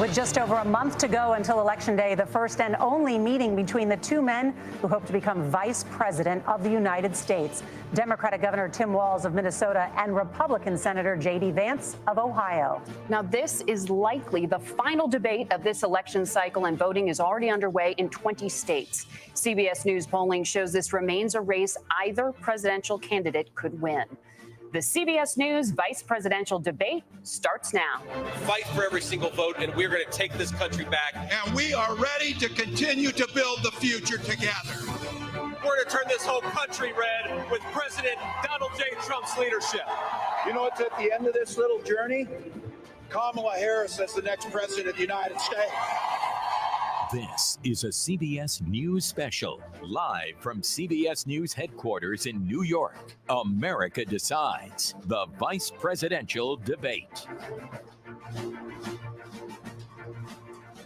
With just over a month to go until Election Day, the first and only meeting between the two men who hope to become vice president of the United States, Democratic Governor Tim Walz of Minnesota and Republican Senator J.D. Vance of Ohio. Now, this is likely the final debate of this election cycle, and voting is already underway in 20 states. CBS News polling shows this remains a race either presidential candidate could win. The CBS News vice presidential debate starts now. Fight for every single vote, and we're going to take this country back. And we are ready to continue to build the future together. We're going to turn this whole country red with President Donald J. Trump's leadership. You know what's at the end of this little journey? Kamala Harris as the next president of the United States. This is a CBS News special, live from CBS News headquarters in New York. America Decides, the vice presidential debate.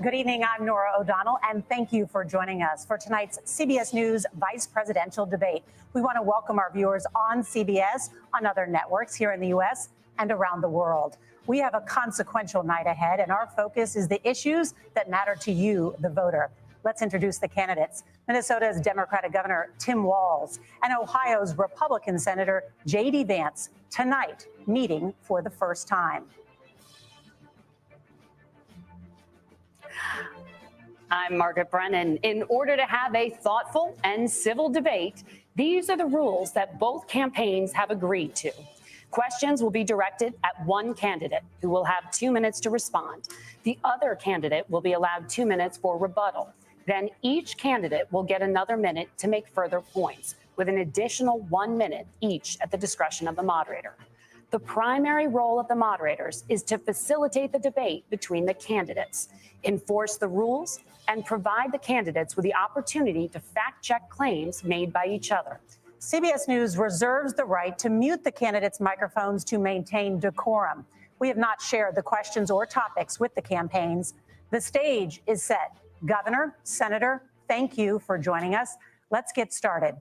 Good evening, I'm Norah O'Donnell, and thank you for joining us for tonight's CBS News vice presidential debate. We want to welcome our viewers on CBS, on other networks here in the U.S. and around the world. We have a consequential night ahead, and our focus is the issues that matter to you, the voter. Let's introduce the candidates. Minnesota's Democratic Governor Tim Walz and Ohio's Republican Senator J.D. Vance, tonight meeting for the first time. I'm Margaret Brennan. In order to have a thoughtful and civil debate, these are the rules that both campaigns have agreed to. Questions will be directed at one candidate, who will have 2 minutes to respond. The other candidate will be allowed 2 minutes for rebuttal. Then each candidate will get another minute to make further points, with an additional 1 minute each at the discretion of the moderator. The primary role of the moderators is to facilitate the debate between the candidates, enforce the rules, and provide the candidates with the opportunity to fact-check claims made by each other. CBS News reserves the right to mute the candidates' microphones to maintain decorum. We have not shared the questions or topics with the campaigns. The stage is set. Governor, Senator, thank you for joining us. Let's get started.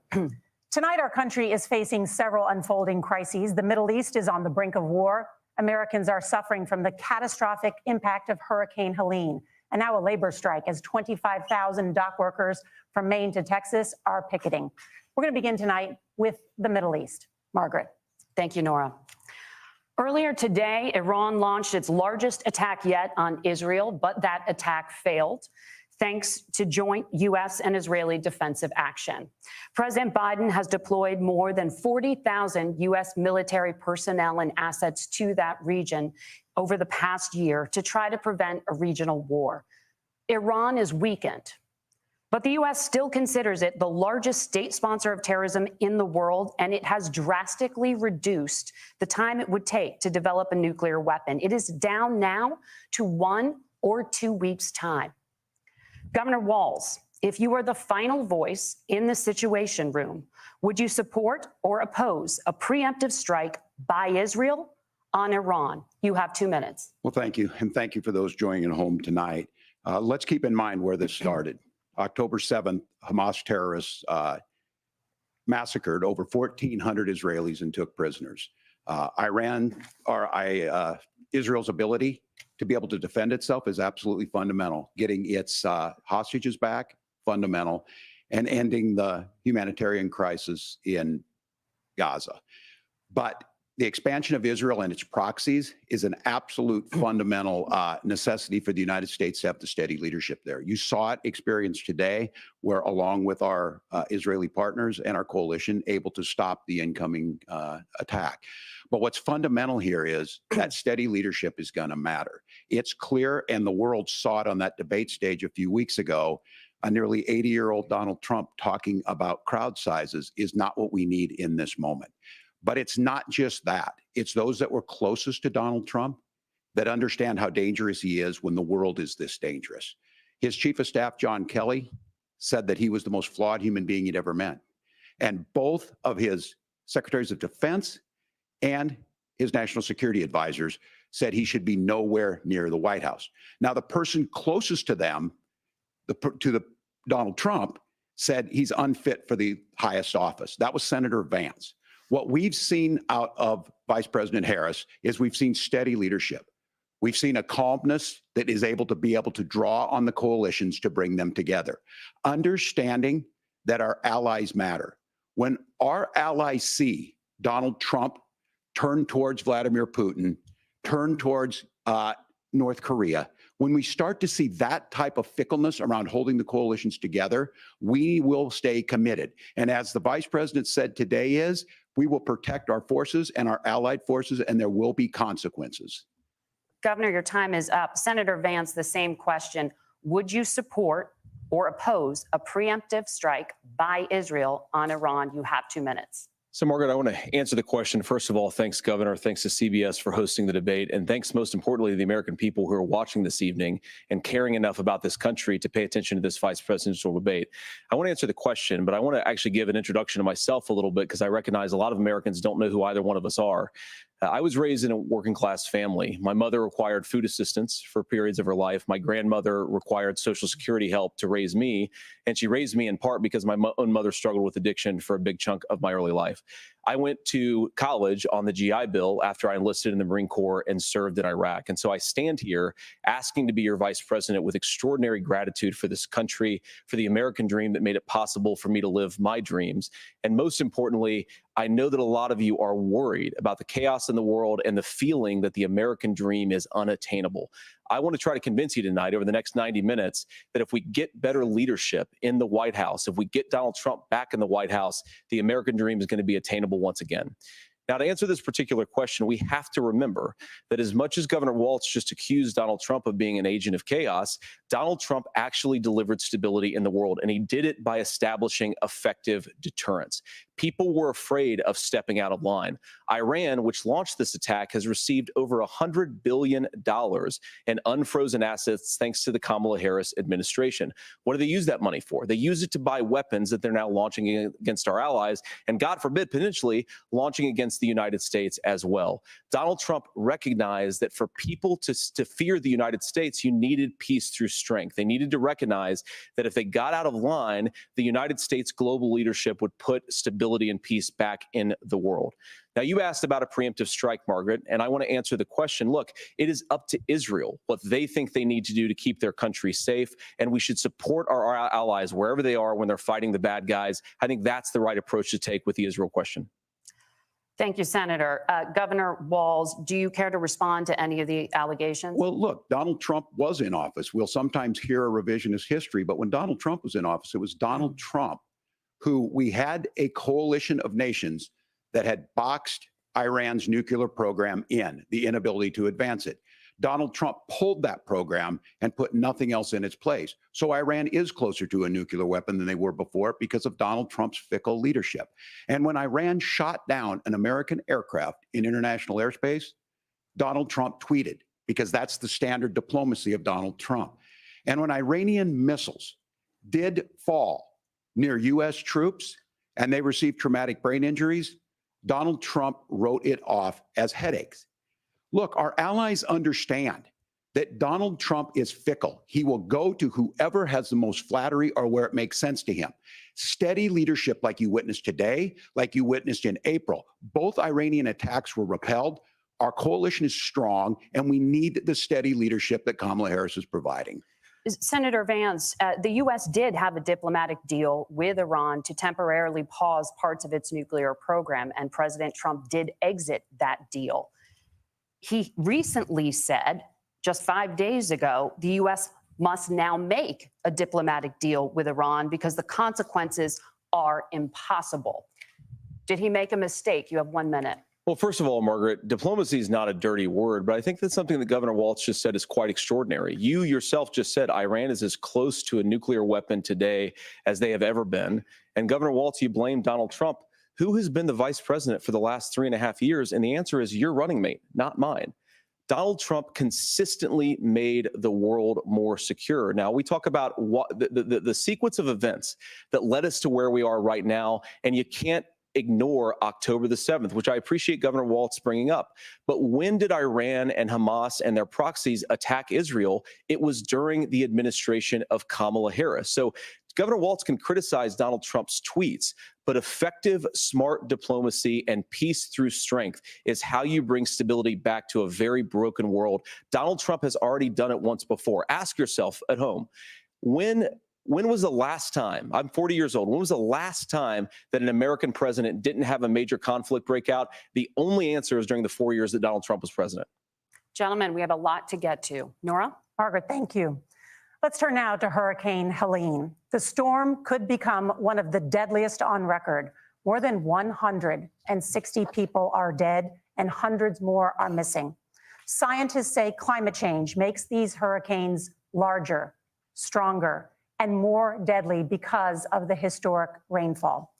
Tonight, our country is facing several unfolding crises. The Middle East is on the brink of war. Americans are suffering from the catastrophic impact of Hurricane Helene. And now a labor strike as 25,000 dock workers from Maine to Texas are picketing. We're going to begin tonight with the Middle East. Margaret. Thank you, Nora. Earlier today, Iran launched its largest attack yet on Israel, but that attack failed, thanks to joint U.S. and Israeli defensive action. President Biden has deployed more than 40,000 U.S. military personnel and assets to that region over the past year to try to prevent a regional war. Iran is weakened, but the U.S. still considers it the largest state sponsor of terrorism in the world, and it has drastically reduced the time it would take to develop a nuclear weapon. It is down now to 1 or 2 weeks' time. Governor Walz, if you were the final voice in the Situation Room, would you support or oppose a preemptive strike by Israel on Iran? You have 2 minutes. Well, thank you. And thank you for those joining at home tonight. Let's keep in mind where this started. October 7th, Hamas terrorists massacred over 1,400 Israelis and took prisoners. Israel's ability to be able to defend itself is absolutely fundamental. Getting its hostages back, fundamental, and ending the humanitarian crisis in Gaza. But the expansion of Israel and its proxies is an absolute fundamental necessity for the United States to have the steady leadership there. You saw it experienced today, where along with our Israeli partners and our coalition, able to stop the incoming attack. But what's fundamental here is that steady leadership is going to matter. It's clear, and the world saw it on that debate stage a few weeks ago. A nearly 80-year-old Donald Trump talking about crowd sizes is not what we need in this moment. But it's not just that. It's those that were closest to Donald Trump that understand how dangerous he is when the world is this dangerous. His chief of staff, John Kelly, said that he was the most flawed human being he'd ever met. And both of his secretaries of defense and his national security advisors said he should be nowhere near the White House. Now, the person closest to them, Donald Trump, said he's unfit for the highest office. That was Senator Vance. What we've seen out of Vice President Harris is we've seen steady leadership. We've seen a calmness that is able to draw on the coalitions to bring them together, understanding that our allies matter. When our allies see Donald Trump turn towards Vladimir Putin, turn towards North Korea, when we start to see that type of fickleness around holding the coalitions together, we will stay committed. And as the vice president said today we will protect our forces and our allied forces, and there will be consequences. Governor, your time is up. Senator Vance, the same question. Would you support or oppose a preemptive strike by Israel on Iran? You have 2 minutes. So, Margaret, I want to answer the question. First of all, thanks, Governor. Thanks to CBS for hosting the debate. And thanks, most importantly, to the American people who are watching this evening and caring enough about this country to pay attention to this vice presidential debate. I want to answer the question, but I want to actually give an introduction to myself a little bit because I recognize a lot of Americans don't know who either one of us are. I was raised in a working class family. My mother required food assistance for periods of her life. My grandmother required Social Security help to raise me. And she raised me in part because my own mother struggled with addiction for a big chunk of my early life. I went to college on the GI Bill after I enlisted in the Marine Corps and served in Iraq. And so I stand here asking to be your vice president with extraordinary gratitude for this country, for the American dream that made it possible for me to live my dreams. And most importantly, I know that a lot of you are worried about the chaos in the world and the feeling that the American dream is unattainable. I want to try to convince you tonight over the next 90 minutes that if we get better leadership in the White House, if we get Donald Trump back in the White House, the American dream is going to be attainable once again. Now, to answer this particular question, we have to remember that as much as Governor Walz just accused Donald Trump of being an agent of chaos, Donald Trump actually delivered stability in the world, and he did it by establishing effective deterrence. People were afraid of stepping out of line. Iran, which launched this attack, has received over $100 billion in unfrozen assets thanks to the Kamala Harris administration. What do they use that money for? They use it to buy weapons that they're now launching against our allies, and God forbid, potentially launching against the United States as well. Donald Trump recognized that for people to fear the United States, you needed peace through strength. They needed to recognize that if they got out of line, the United States global leadership would put stability and peace back in the world. Now, you asked about a preemptive strike, Margaret, and I want to answer the question. Look, it is up to Israel what they think they need to do to keep their country safe, and we should support our allies wherever they are when they're fighting the bad guys. I think that's the right approach to take with the Israel question. Thank you, Senator. Governor Walz, do you care to respond to any of the allegations? Well, look, Donald Trump was in office. We'll sometimes hear a revisionist history, but when Donald Trump was in office, it was Donald Trump who we had a coalition of nations that had boxed Iran's nuclear program in, the inability to advance it. Donald Trump pulled that program and put nothing else in its place. So Iran is closer to a nuclear weapon than they were before because of Donald Trump's fickle leadership. And when Iran shot down an American aircraft in international airspace, Donald Trump tweeted, because that's the standard diplomacy of Donald Trump. And when Iranian missiles did fall near U.S. troops and they received traumatic brain injuries, Donald Trump wrote it off as headaches. Look, our allies understand that Donald Trump is fickle. He will go to whoever has the most flattery or where it makes sense to him. Steady leadership like you witnessed today, like you witnessed in April. Both Iranian attacks were repelled. Our coalition is strong, and we need the steady leadership that Kamala Harris is providing. Senator Vance, the U.S. did have a diplomatic deal with Iran to temporarily pause parts of its nuclear program, and President Trump did exit that deal. He recently said, just 5 days ago, the U.S. must now make a diplomatic deal with Iran because the consequences are impossible. Did he make a mistake? You have 1 minute. Well, first of all, Margaret, diplomacy is not a dirty word, but I think that's something that Governor Walz just said is quite extraordinary. You yourself just said Iran is as close to a nuclear weapon today as they have ever been. And Governor Walz, you blame Donald Trump. Who has been the vice president for the last 3.5 years? And the answer is your running mate, not mine. Donald Trump consistently made the world more secure. Now, we talk about what the sequence of events that led us to where we are right now, and you can't ignore October the 7th, which I appreciate Governor Walz bringing up. But when did Iran and Hamas and their proxies attack Israel? It was during the administration of Kamala Harris. So Governor Walz can criticize Donald Trump's tweets, but effective, smart diplomacy and peace through strength is how you bring stability back to a very broken world. Donald Trump has already done it once before. Ask yourself at home, when was the last time, I'm 40 years old, when was the last time that an American president didn't have a major conflict break out? The only answer is during the 4 years that Donald Trump was president. Gentlemen, we have a lot to get to. Nora? Margaret, thank you. Let's turn now to Hurricane Helene. The storm could become one of the deadliest on record. More than 160 people are dead and hundreds more are missing. Scientists say climate change makes these hurricanes larger, stronger, and more deadly because of the historic rainfall.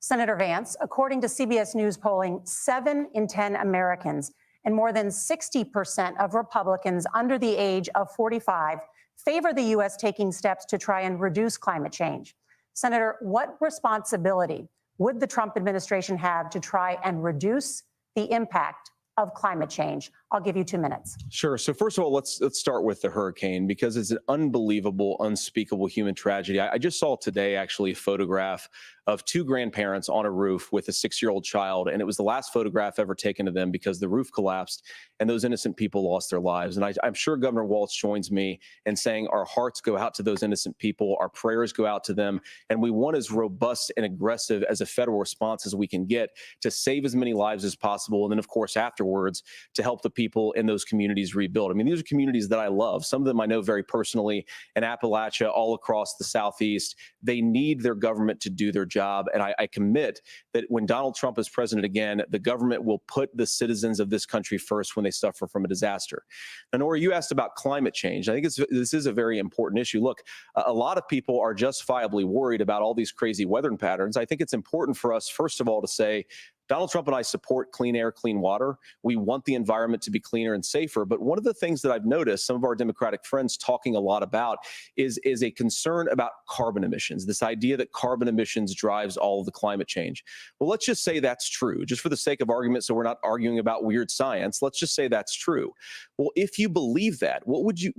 Senator Vance, according to CBS News polling, 7 in 10 Americans and more than 60% of Republicans under the age of 45 favor the U.S. taking steps to try and reduce climate change. Senator, what responsibility would the Trump administration have to try and reduce the impact of climate change? I'll give you 2 minutes. Sure. So first of all, let's start with the hurricane, because it's an unbelievable, unspeakable human tragedy. I just saw today actually a photograph of 2 grandparents on a roof with a 6-year-old child, and it was the last photograph ever taken of them because the roof collapsed and those innocent people lost their lives. And I'm sure Governor Walz joins me in saying our hearts go out to those innocent people, our prayers go out to them, and we want as robust and aggressive as a federal response as we can get to save as many lives as possible, and then of course afterwards to help the people in those communities rebuild. I mean, these are communities that I love. Some of them I know very personally in Appalachia, all across the Southeast. They need their government to do their job. And I commit that when Donald Trump is president again, the government will put the citizens of this country first when they suffer from a disaster. And Nora, you asked about climate change. I think this is a very important issue. Look, a lot of people are justifiably worried about all these crazy weather patterns. I think it's important for us, first of all, to say, Donald Trump and I support clean air, clean water. We want the environment to be cleaner and safer. But one of the things that I've noticed some of our Democratic friends talking a lot about is a concern about carbon emissions, this idea that carbon emissions drives all of the climate change. Well, let's just say that's true, just for the sake of argument, so we're not arguing about weird science. Let's just say that's true. Well, if you believe that, what would you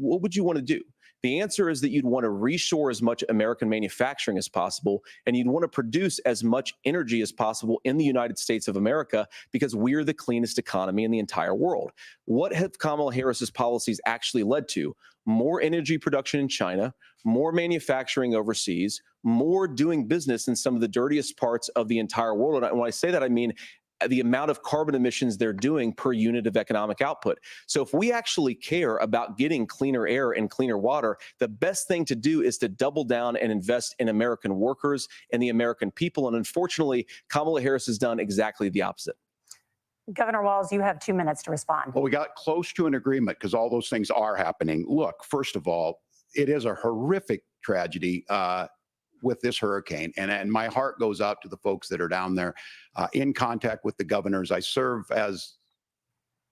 want to do? The answer is that you'd want to reshore as much American manufacturing as possible, and you'd want to produce as much energy as possible in the United States of America, because we're the cleanest economy in the entire world. What have Kamala Harris's policies actually led to? More energy production in China, more manufacturing overseas, more doing business in some of the dirtiest parts of the entire world. And when I say that, I mean the amount of carbon emissions they're doing per unit of economic output. So if we actually care about getting cleaner air and cleaner water, the best thing to do is to double down and invest in American workers and the American people. And unfortunately, Kamala Harris has done exactly the opposite. Governor Walz, you have 2 minutes to respond. Well, we got close to an agreement because all those things are happening. Look, first of all, it is a horrific tragedy with this hurricane. And my heart goes out to the folks that are down there in contact with the governors. I serve as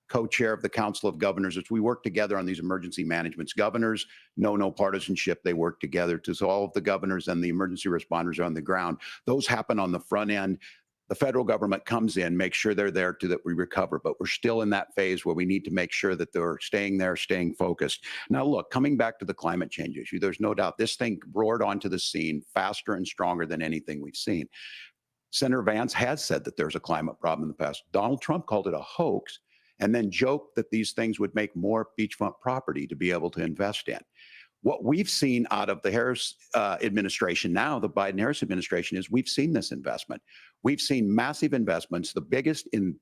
co-chair of the Council of Governors as we work together on these emergency managements. Governors know no partisanship. They work together. So all of the governors and the emergency responders are on the ground. Those happen on the front end. The federal government comes in, makes sure they're there to that we recover. But we're still in that phase where we need to make sure that they're staying there, staying focused. Now, look, coming back to the climate change issue, there's no doubt this thing roared onto the scene faster and stronger than anything we've seen. Senator Vance has said that there's a climate problem in the past. Donald Trump called it a hoax and then joked that these things would make more beachfront property to be able to invest in. What we've seen out of the Harris administration now, the Biden-Harris administration, is we've seen this investment. We've seen massive investments, the biggest in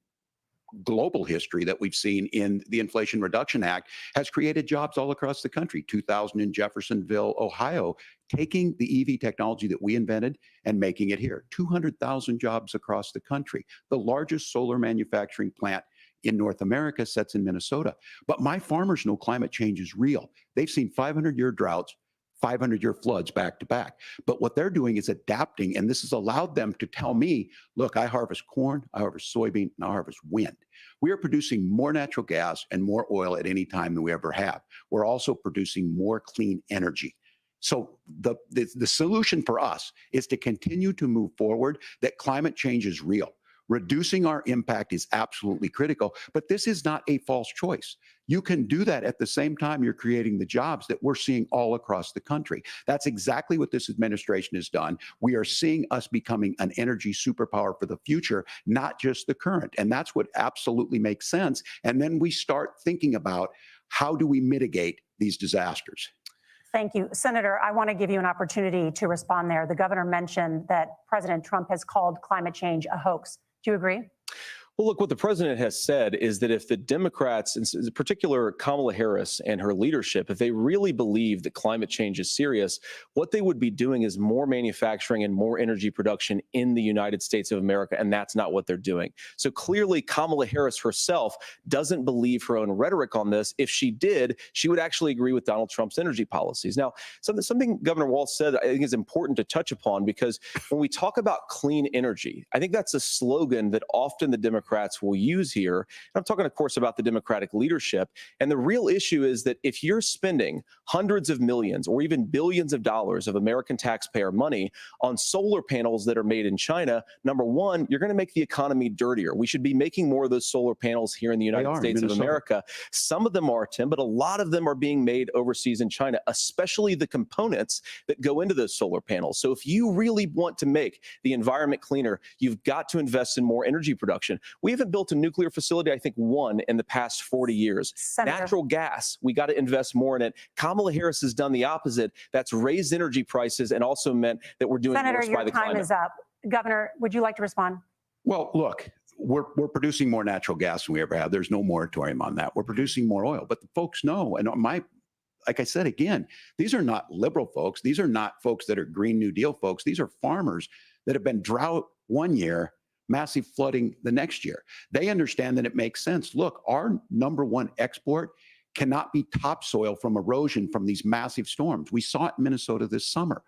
global history that we've seen in the Inflation Reduction Act, has created jobs all across the country. 2,000 in Jeffersonville, Ohio, taking the EV technology that we invented and making it here. 200,000 jobs across the country. The largest solar manufacturing plant in North America sits in Minnesota. But my farmers know climate change is real. They've seen 500-year droughts, 500-year floods back to back. But what they're doing is adapting, and this has allowed them to tell me, look, I harvest corn, I harvest soybean, and I harvest wind. We are producing more natural gas and more oil at any time than we ever have. We're also producing more clean energy. So the solution for us is to continue to move forward, that climate change is real. Reducing our impact is absolutely critical, but this is not a false choice. You can do that at the same time you're creating the jobs that we're seeing all across the country. That's exactly what this administration has done. We are seeing us becoming an energy superpower for the future, not just the current. And that's what absolutely makes sense. And then we start thinking about how do we mitigate these disasters? Thank you. Senator, I want to give you an opportunity to respond there. The governor mentioned that President Trump has called climate change a hoax. Do you agree? Well, look, what the president has said is that if the Democrats, in particular Kamala Harris and her leadership, if they really believe that climate change is serious, what they would be doing is more manufacturing and more energy production in the United States of America, and that's not what they're doing. So clearly, Kamala Harris herself doesn't believe her own rhetoric on this. If she did, she would actually agree with Donald Trump's energy policies. Now, something Governor Walz said I think is important to touch upon, because when we talk about clean energy, I think that's a slogan that often the Democrats will use here. And I'm talking, of course, about the Democratic leadership. And the real issue is that if you're spending hundreds of millions or even billions of dollars of American taxpayer money on solar panels that are made in China, number one, you're going to make the economy dirtier. We should be making more of those solar panels here in the United States of America. Some of them are, Tim, but a lot of them are being made overseas in China, especially the components that go into those solar panels. So if you really want to make the environment cleaner, you've got to invest in more energy production. We haven't built a nuclear facility, I think, one in the past 40 years. Senator. Natural gas, we got to invest more in it. Kamala Harris has done the opposite. That's raised energy prices and also meant that we're doing Senator, worse by the climate. your time is up. Governor, would you like to respond? Well, look, we're producing more natural gas than we ever have. There's no moratorium on that. We're producing more oil. But the folks know, and like I said, again, these are not liberal folks. These are not folks that are Green New Deal folks. These are farmers that have been drought one year, massive flooding the next year. They understand that it makes sense. Look, our number one export cannot be topsoil from erosion from these massive storms. We saw it in Minnesota this summer.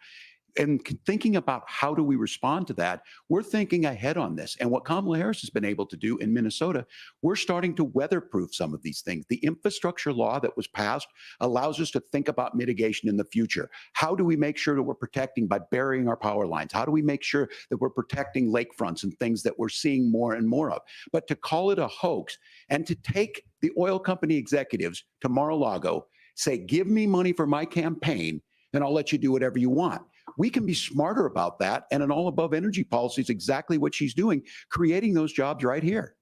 And thinking about how do we respond to that, we're thinking ahead on this. And what Kamala Harris has been able to do in Minnesota, we're starting to weatherproof some of these things. The infrastructure law that was passed allows us to think about mitigation in the future. How do we make sure that we're protecting by burying our power lines? How do we make sure that we're protecting lakefronts and things that we're seeing more and more of? But to call it a hoax and to take the oil company executives to Mar-a-Lago, say, give me money for my campaign, and I'll let you do whatever you want. We can be smarter about that. And an all above energy policy is exactly what she's doing, creating those jobs right here.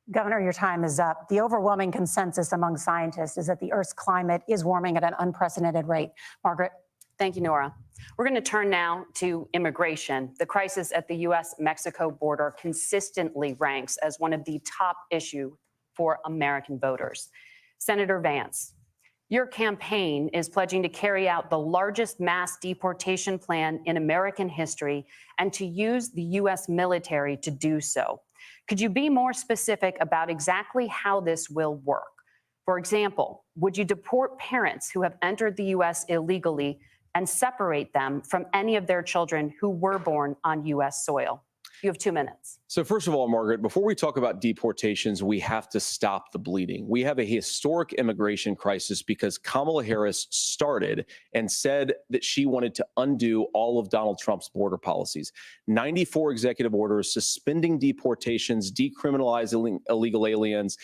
Governor, your time is up. The overwhelming consensus among scientists is that the Earth's climate is warming at an unprecedented rate. Margaret. Thank you, Nora. We're going to turn now to immigration. The crisis at the U.S.-Mexico border consistently ranks as one of the top issues for American voters. Senator Vance, your campaign is pledging to carry out the largest mass deportation plan in American history and to use the U.S. military to do so. Could you be more specific about exactly how this will work? For example, would you deport parents who have entered the U.S. illegally and separate them from any of their children who were born on U.S. soil? You have 2 minutes. So first of all, Margaret, before we talk about deportations, we have to stop the bleeding. We have a historic immigration crisis because Kamala Harris started and said that she wanted to undo all of Donald Trump's border policies. 94 executive orders suspending deportations, decriminalizing illegal aliens,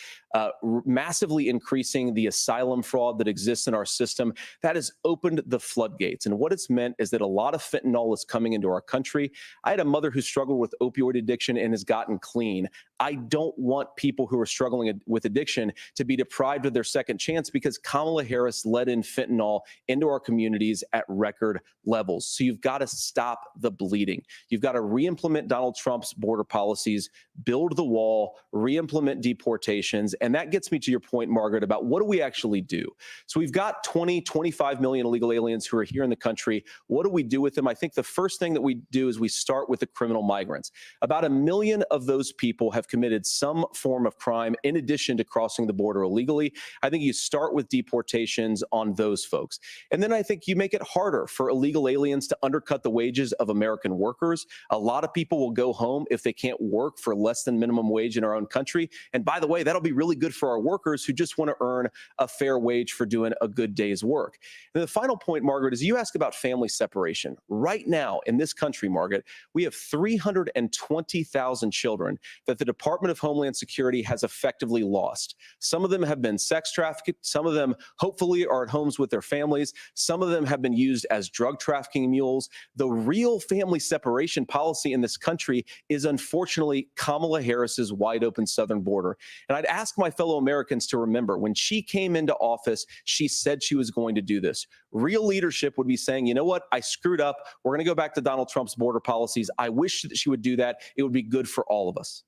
massively increasing the asylum fraud that exists in our system. That has opened the floodgates. And what it's meant is that a lot of fentanyl is coming into our country. I had a mother who struggled with opioid addiction and has gotten clean. I don't want people who are struggling with addiction to be deprived of their second chance because Kamala Harris let in fentanyl into our communities at record levels. So you've got to stop the bleeding. You've got to re-implement Donald Trump's border policies, build the wall, re-implement deportations. And that gets me to your point, Margaret, about what do we actually do? So we've got 25 million illegal aliens who are here in the country. What do we do with them? I think the first thing that we do is we start with the criminal migrants. About 1 million of those people have committed some form of crime in addition to crossing the border illegally. I think you start with deportations on those folks. And then I think you make it harder for illegal aliens to undercut the wages of American workers. A lot of people will go home if they can't work for less than minimum wage in our own country. And by the way, that'll be really good for our workers who just want to earn a fair wage for doing a good day's work. And the final point, Margaret, is you ask about family separation. Right now in this country, Margaret, we have 320,000 children that the Department of Homeland Security has effectively lost. Some of them have been sex trafficked. Some of them hopefully are at homes with their families. Some of them have been used as drug trafficking mules. The real family separation policy in this country is unfortunately Kamala Harris's wide open southern border. And I'd ask my fellow Americans to remember, when she came into office, she said she was going to do this. Real leadership would be saying, you know what, I screwed up. We're going to go back to Donald Trump's border policies. I wish that she would do that. It would be good for all of us.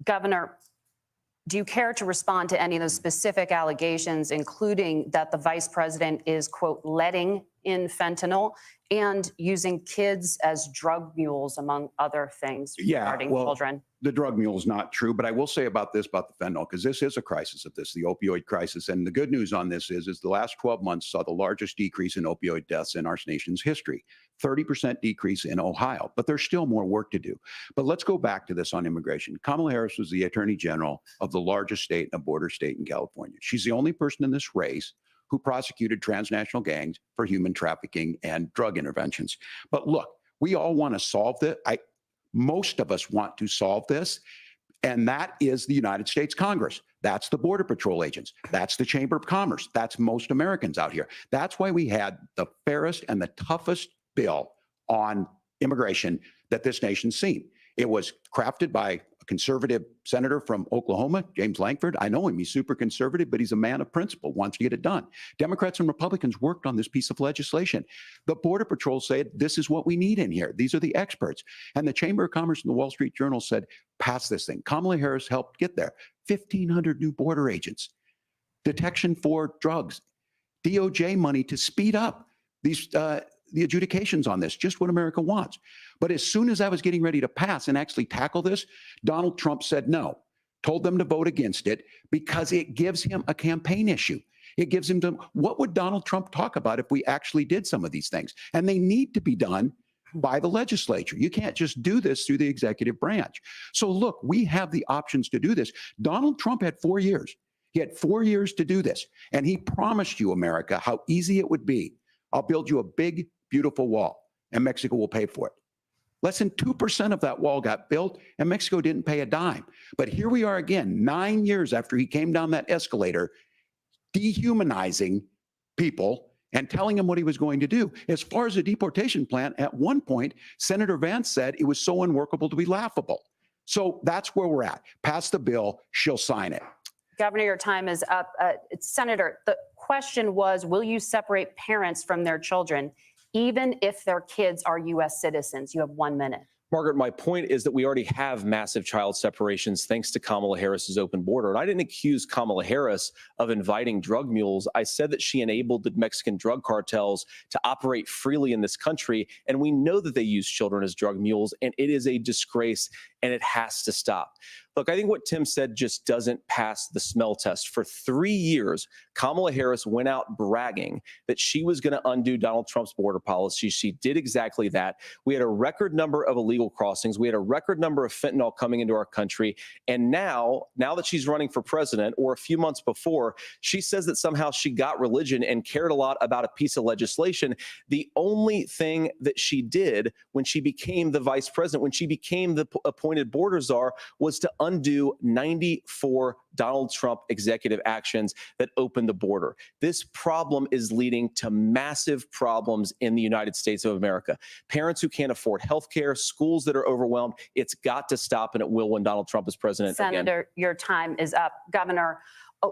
Governor, do you care to respond to any of those specific allegations, including that the vice president is, quote, letting in fentanyl and using kids as drug mules, among other things regarding children? The drug mule is not true, but I will say about this, about the fentanyl, because this is a crisis of this, the opioid crisis. And the good news on this is the last 12 months saw the largest decrease in opioid deaths in our nation's history, 30% decrease in Ohio, but there's still more work to do. But let's go back to this on immigration. Kamala Harris was the attorney general of the largest state and a border state in California. She's the only person in this race who prosecuted transnational gangs for human trafficking and drug interventions. But look, we all want to solve this. Most of us want to solve this, and that is the United States Congress. That's the Border Patrol agents. That's the Chamber of Commerce. That's most Americans out here. That's why we had the fairest and the toughest bill on immigration that this nation's seen. It was crafted by a conservative senator from Oklahoma, James Lankford. I know him. He's super conservative, but he's a man of principle, wants to get it done. Democrats and Republicans worked on this piece of legislation. The Border Patrol said, this is what we need in here. These are the experts. And the Chamber of Commerce and the Wall Street Journal said, pass this thing. Kamala Harris helped get there. 1,500 new border agents, detection for drugs, DOJ money to speed up these the adjudications on this, just what America wants. But as soon as I was getting ready to pass and actually tackle this, Donald Trump said no, told them to vote against it because it gives him a campaign issue. It gives him to, what would Donald Trump talk about if we actually did some of these things? And they need to be done by the legislature. You can't just do this through the executive branch. So look, we have the options to do this. Donald Trump had 4 years. He had 4 years to do this. And he promised you, America, how easy it would be. I'll build you a big, beautiful wall, and Mexico will pay for it. Less than 2% of that wall got built, and Mexico didn't pay a dime. But here we are again, 9 years after he came down that escalator, dehumanizing people and telling them what he was going to do. As far as the deportation plan, at one point, Senator Vance said it was so unworkable to be laughable. So that's where we're at. Pass the bill, she'll sign it. Governor, your time is up. Senator, the question was, will you separate parents from their children, even if their kids are U.S. citizens? You have 1 minute. Margaret, my point is that we already have massive child separations thanks to Kamala Harris's open border. And I didn't accuse Kamala Harris of inviting drug mules. I said that she enabled the Mexican drug cartels to operate freely in this country. And we know that they use children as drug mules, and it is a disgrace, and it has to stop. Look, I think what Tim said just doesn't pass the smell test. For 3 years, Kamala Harris went out bragging that she was going to undo Donald Trump's border policy. She did exactly that. We had a record number of illegal crossings. We had a record number of fentanyl coming into our country. And now that she's running for president, or a few months before, she says that somehow she got religion and cared a lot about a piece of legislation. The only thing that she did when she became the vice president, when she became the appointed border czar, was to undo 94 Donald Trump executive actions that opened the border. This problem is leading to massive problems in the United States of America. Parents who can't afford health care, schools that are overwhelmed. It's got to stop, and it will when Donald Trump is president again. Senator, your time is up. Governor,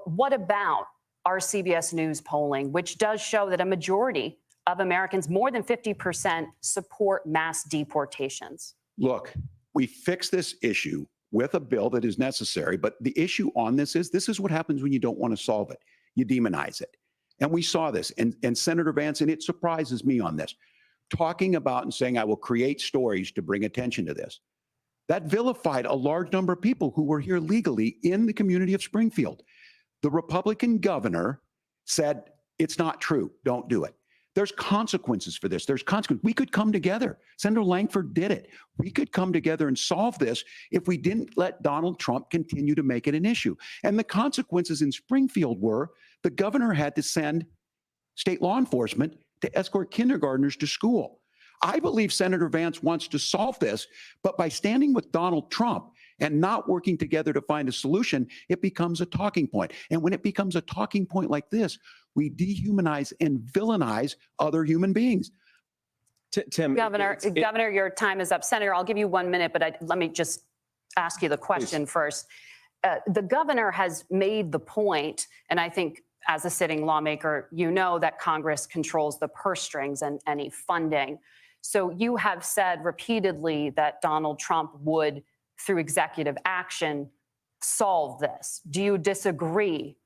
what about our CBS News polling, which does show that a majority of Americans, more than 50%, support mass deportations? Look, we fix this issue with a bill that is necessary. But the issue on this is what happens when you don't want to solve it. You demonize it. And we saw this. And Senator Vance, and it surprises me on this, talking about and saying, I will create stories to bring attention to this. That vilified a large number of people who were here legally in the community of Springfield. The Republican governor said, it's not true. Don't do it. There's consequences for this. There's consequences. We could come together. Senator Lankford did it. We could come together and solve this if we didn't let Donald Trump continue to make it an issue. And the consequences in Springfield were the governor had to send state law enforcement to escort kindergartners to school. I believe Senator Vance wants to solve this, but by standing with Donald Trump and not working together to find a solution, it becomes a talking point. And when it becomes a talking point like this, we dehumanize and villainize other human beings. Tim, Governor, your time is up. Senator, I'll give you 1 minute, but let me just ask you the question first. The governor has made the point, and I think as a sitting lawmaker, you know that Congress controls the purse strings and any funding. So you have said repeatedly that Donald Trump would, through executive action, solve this. Do you disagree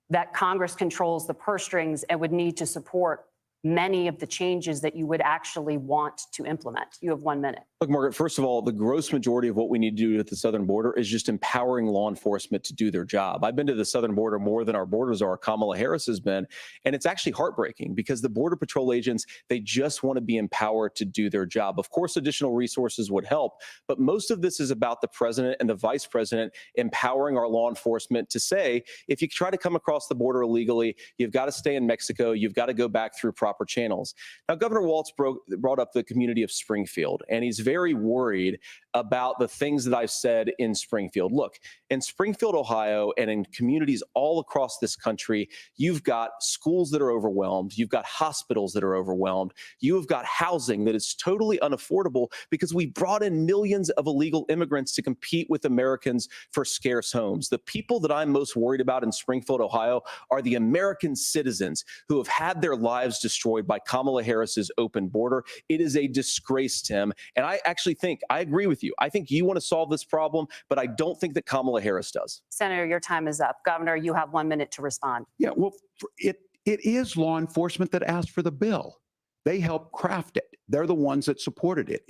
that Congress controls the purse strings and would need to support many of the changes that you would actually want to implement? You have 1 minute. Look, Margaret, first of all, the gross majority of what we need to do at the southern border is just empowering law enforcement to do their job. I've been to the southern border more than our borders are. Kamala Harris has been, and it's actually heartbreaking because the Border Patrol agents, they just want to be empowered to do their job. Of course, additional resources would help, but most of this is about the president and the vice president empowering our law enforcement to say, if you try to come across the border illegally, you've got to stay in Mexico, you've got to go back through proper channels. Now, Governor Walz brought up the community of Springfield, and he's very worried about the things that I've said in Springfield. Look, in Springfield, Ohio, and in communities all across this country, you've got schools that are overwhelmed. You've got hospitals that are overwhelmed. You have got housing that is totally unaffordable because we brought in millions of illegal immigrants to compete with Americans for scarce homes. The people that I'm most worried about in Springfield, Ohio, are the American citizens who have had their lives destroyed by Kamala Harris's open border. It is a disgrace, Tim. And I actually think, I agree with you. I think you want to solve this problem, but I don't think that Kamala Harris does. Senator, your time is up. Governor, you have 1 minute to respond. Yeah, well, it is law enforcement that asked for the bill. They helped craft it. They're the ones that supported it.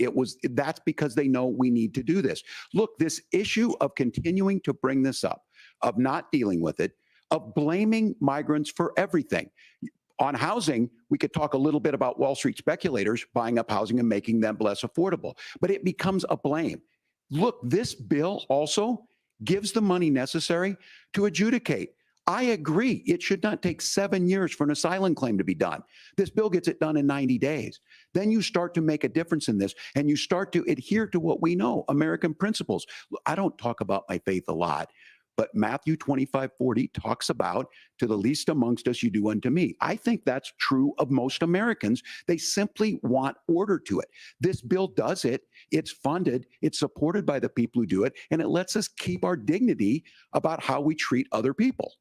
That's because they know we need to do this. Look, this issue of continuing to bring this up, of not dealing with it, of blaming migrants for everything. On housing, we could talk a little bit about Wall Street speculators buying up housing and making them less affordable, but it becomes a blame. Look, this bill also gives the money necessary to adjudicate. I agree. It should not take 7 years for an asylum claim to be done. This bill gets it done in 90 days. Then you start to make a difference in this, and you start to adhere to what we know, American principles. I don't talk about my faith a lot, but Matthew 25:40 talks about, to the least amongst us, you do unto me. I think that's true of most Americans. They simply want order to it. This bill does it. It's funded. It's supported by the people who do it. And it lets us keep our dignity about how we treat other people.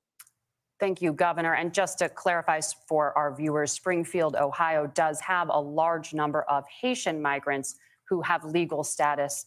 Thank you, Governor. And just to clarify for our viewers, Springfield, Ohio does have a large number of Haitian migrants who have legal status,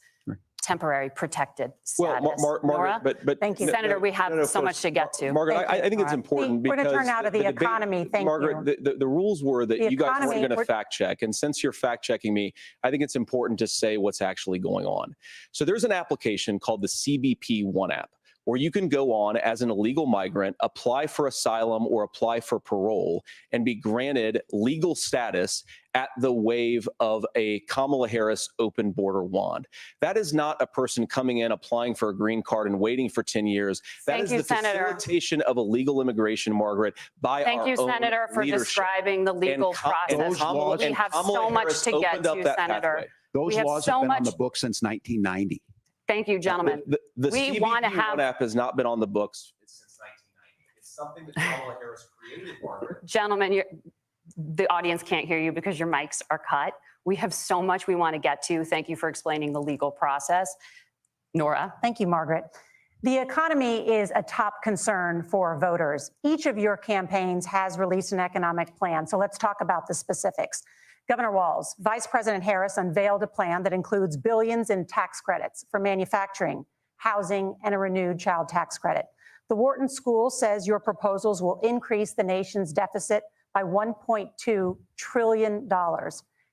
temporary protected status. Well, Margaret, but Thank you. Senator, we have so much to get to. Margaret, I think it's important We're because going to turn now to the debate, economy. Thank Margaret, you. the rules were that The you guys economy, weren't going to fact check. And since you're fact checking me, I think it's important to say what's actually going on. So there's an application called the CBP One app, where you can go on as an illegal migrant, apply for asylum or apply for parole, and be granted legal status at the wave of a Kamala Harris open border wand. That is not a person coming in, applying for a green card and waiting for 10 years. That is the facilitation of illegal immigration, Margaret, by our own Thank you, Senator, for leadership. describing the legal process. We have so much to get to, Senator. Those laws have been on the books since 1990. Thank you, gentlemen. The We CBP want to have One app has not been on the books since 1990. It's something that Kamala Harris created, Margaret. Gentlemen, the audience can't hear you because your mics are cut. We have so much we want to get to. Thank you for explaining the legal process. Nora. Thank you, Margaret. The economy is a top concern for voters. Each of your campaigns has released an economic plan. So let's talk about the specifics. Governor Walz, Vice President Harris unveiled a plan that includes billions in tax credits for manufacturing, housing, and a renewed child tax credit. The Wharton School says your proposals will increase the nation's deficit by $1.2 trillion.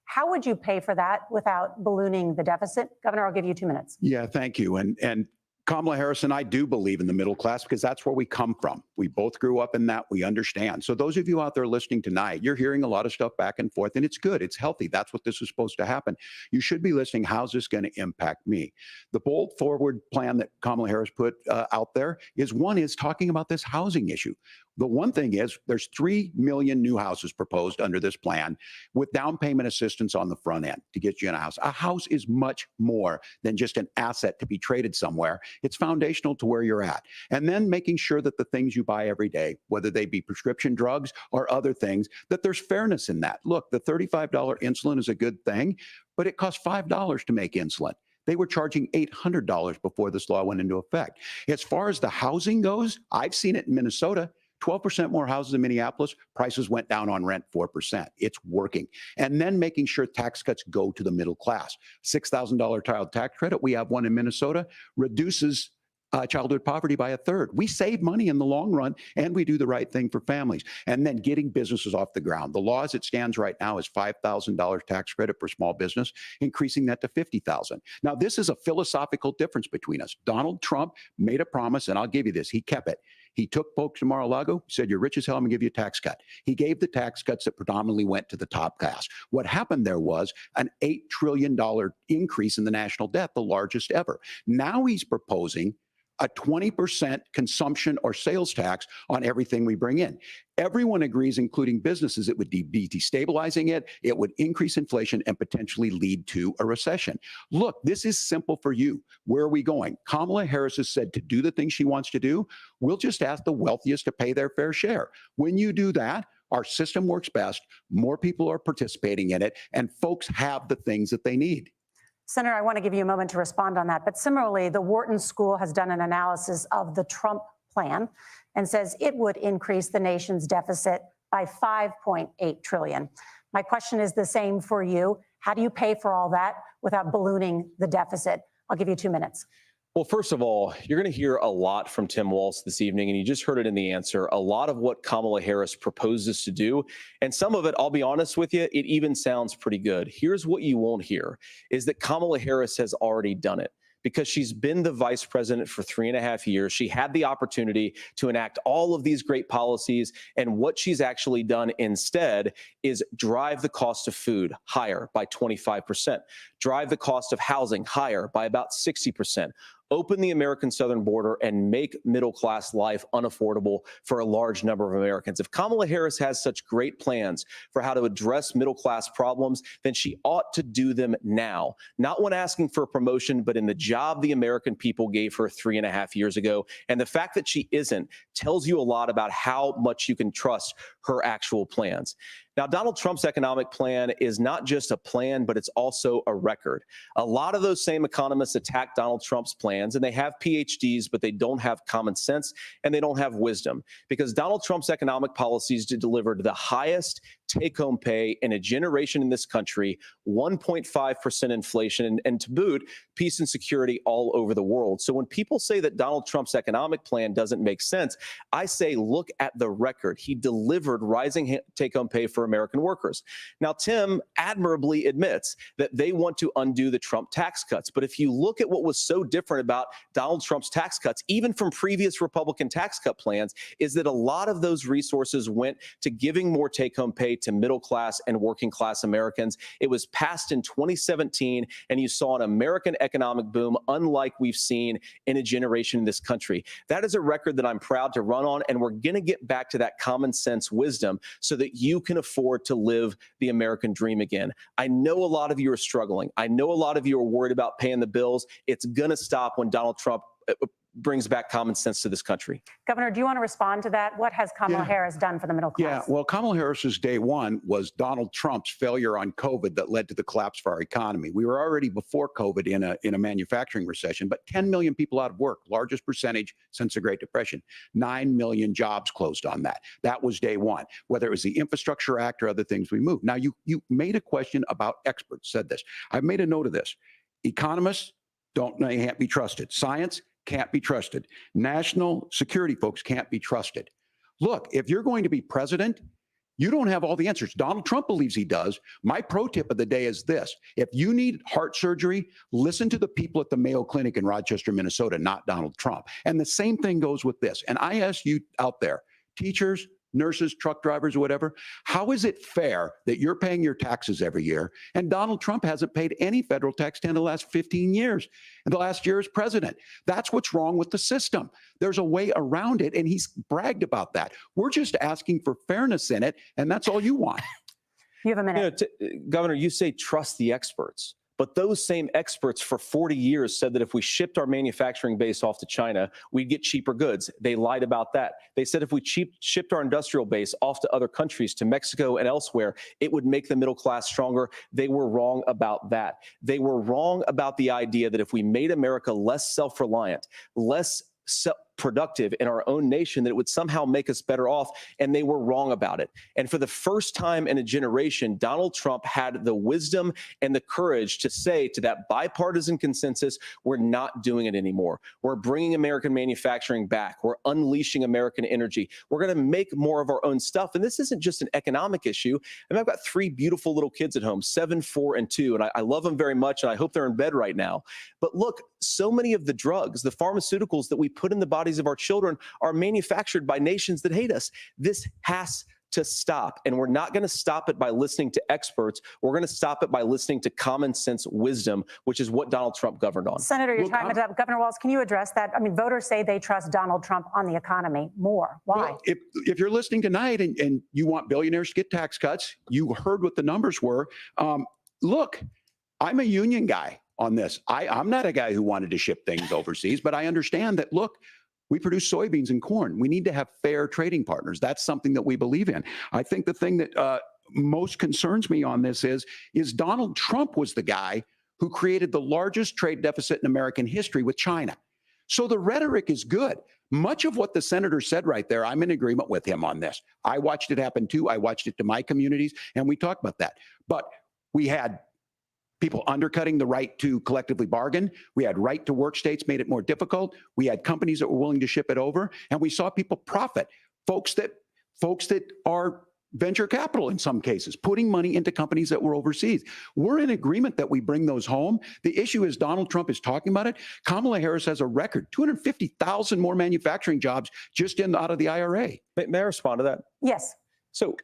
How would you pay for that without ballooning the deficit? Governor, I'll give you 2 minutes. Yeah, thank you. And Kamala Harris and I do believe in the middle class because that's where we come from. We both grew up in that. We understand. So those of you out there listening tonight, you're hearing a lot of stuff back and forth, and it's good. It's healthy. That's what this is supposed to happen. You should be listening. How's this going to impact me? The bold forward plan that Kamala Harris put out there is talking about this housing issue. The one thing is there's 3 million new houses proposed under this plan with down payment assistance on the front end to get you in a house. A house is much more than just an asset to be traded somewhere. It's foundational to where you're at. And then making sure that the things you buy every day, whether they be prescription drugs or other things, that there's fairness in that. Look, the $35 insulin is a good thing, but it costs $5 to make insulin. They were charging $800 before this law went into effect. As far as the housing goes, I've seen it in Minnesota. 12% more houses in Minneapolis, prices went down on rent 4%. It's working. And then making sure tax cuts go to the middle class. $6,000 child tax credit, we have one in Minnesota, reduces childhood poverty by 1/3. We save money in the long run, and we do the right thing for families. And then getting businesses off the ground. The law as it stands right now is $5,000 tax credit for small business, increasing that to $50,000. Now, this is a philosophical difference between us. Donald Trump made a promise, and I'll give you this. He kept it. He took folks to Mar-a-Lago, said, you're rich as hell, I'm gonna give you a tax cut. He gave the tax cuts that predominantly went to the top class. What happened there was an $8 trillion increase in the national debt, the largest ever. Now he's proposing a 20% consumption or sales tax on everything we bring in. Everyone agrees, including businesses, it would be destabilizing it, it would increase inflation and potentially lead to a recession. Look, this is simple for you. Where are we going? Kamala Harris has said to do the things she wants to do, we'll just ask the wealthiest to pay their fair share. When you do that, our system works best, more people are participating in it, and folks have the things that they need. Senator, I want to give you a moment to respond on that. But similarly, the Wharton School has done an analysis of the Trump plan and says it would increase the nation's deficit by $5.8 trillion. My question is the same for you. How do you pay for all that without ballooning the deficit? I'll give you 2 minutes. Well, first of all, you're going to hear a lot from Tim Walz this evening, and you just heard it in the answer, a lot of what Kamala Harris proposes to do. And some of it, I'll be honest with you, it even sounds pretty good. Here's what you won't hear, is that Kamala Harris has already done it. Because she's been the vice president for 3.5 years. She had the opportunity to enact all of these great policies. And what she's actually done instead is drive the cost of food higher by 25%, drive the cost of housing higher by about 60%. Open the American southern border and make middle-class life unaffordable for a large number of Americans. If Kamala Harris has such great plans for how to address middle-class problems, then she ought to do them now, not when asking for a promotion, but in the job the American people gave her 3.5 years ago. And the fact that she isn't tells you a lot about how much you can trust her actual plans. Now, Donald Trump's economic plan is not just a plan, but it's also a record. A lot of those same economists attack Donald Trump's plans, and they have PhDs, but they don't have common sense and they don't have wisdom, because Donald Trump's economic policies delivered the highest take-home pay in a generation in this country, 1.5% inflation, and to boot, peace and security all over the world. So when people say that Donald Trump's economic plan doesn't make sense, I say, look at the record. He delivered rising take-home pay for American workers. Now, Tim admirably admits that they want to undo the Trump tax cuts. But if you look at what was so different about Donald Trump's tax cuts, even from previous Republican tax cut plans, is that a lot of those resources went to giving more take-home pay to middle class and working class Americans. It was passed in 2017, and you saw an American economic boom unlike we've seen in a generation in this country. That is a record that I'm proud to run on, and we're going to get back to that common sense wisdom so that you can afford to live the American dream again. I know a lot of you are struggling. I know a lot of you are worried about paying the bills. It's going to stop when Donald Trump brings back common sense to this country. Governor, do you want to respond to that? What has Kamala Harris done for the middle class? Yeah, well, Kamala Harris's day one was Donald Trump's failure on COVID that led to the collapse of our economy. We were already before COVID in a manufacturing recession, but 10 million people out of work, largest percentage since the Great Depression. 9 million jobs closed on that. That was day one. Whether it was the Infrastructure Act or other things we moved. Now, you made a question about experts, said this. I've made a note of this. Economists can't be trusted. Science can't be trusted. National security folks can't be trusted. Look, if you're going to be president, you don't have all the answers. Donald Trump believes he does. My pro tip of the day is this. If you need heart surgery, listen to the people at the Mayo Clinic in Rochester, Minnesota, not Donald Trump. And the same thing goes with this. And I ask you out there, teachers, nurses, truck drivers, or whatever. How is it fair that you're paying your taxes every year and Donald Trump hasn't paid any federal tax in the last 15 years, and the last year as president? That's what's wrong with the system. There's a way around it, and he's bragged about that. We're just asking for fairness in it, and that's all you want. You have a minute. Governor, you say trust the experts. But those same experts for 40 years said that if we shipped our manufacturing base off to China, we'd get cheaper goods. They lied about that. They said if we shipped our industrial base off to other countries, to Mexico and elsewhere, it would make the middle class stronger. They were wrong about that. They were wrong about the idea that if we made America less self-reliant, less productive in our own nation, that it would somehow make us better off, and they were wrong about it. And for the first time in a generation, Donald Trump had the wisdom and the courage to say to that bipartisan consensus, we're not doing it anymore. We're bringing American manufacturing back. We're unleashing American energy. We're going to make more of our own stuff. And this isn't just an economic issue. I mean, I've got 3 beautiful little kids at home, 7, 4, and 2, and I love them very much, and I hope they're in bed right now. But look, so many of the drugs, the pharmaceuticals that we put in the bodies of our children are manufactured by nations that hate us. This has to stop. And we're not going to stop it by listening to experts. We're going to stop it by listening to common sense wisdom, which is what Donald Trump governed on. Senator, your time is up. Governor Walz, can you address that? I mean, voters say they trust Donald Trump on the economy more. Why? Well, if you're listening tonight and you want billionaires to get tax cuts, you heard what the numbers were. Look, I'm a union guy on this. I'm not a guy who wanted to ship things overseas, but I understand that, look, we produce soybeans and corn. We need to have fair trading partners. That's something that we believe in. I think the thing that most concerns me on this is Donald Trump was the guy who created the largest trade deficit in American history with China. So the rhetoric is good. Much of what the senator said right there, I'm in agreement with him on this. I watched it happen too. I watched it to my communities, and we talked about that. But we had people undercutting the right to collectively bargain. We had right to work states made it more difficult. We had companies that were willing to ship it over, and we saw people profit. Folks that are venture capital in some cases, putting money into companies that were overseas. We're in agreement that we bring those home. The issue is Donald Trump is talking about it. Kamala Harris has a record, 250,000 more manufacturing jobs just out of the IRA. May I respond to that? Yes. So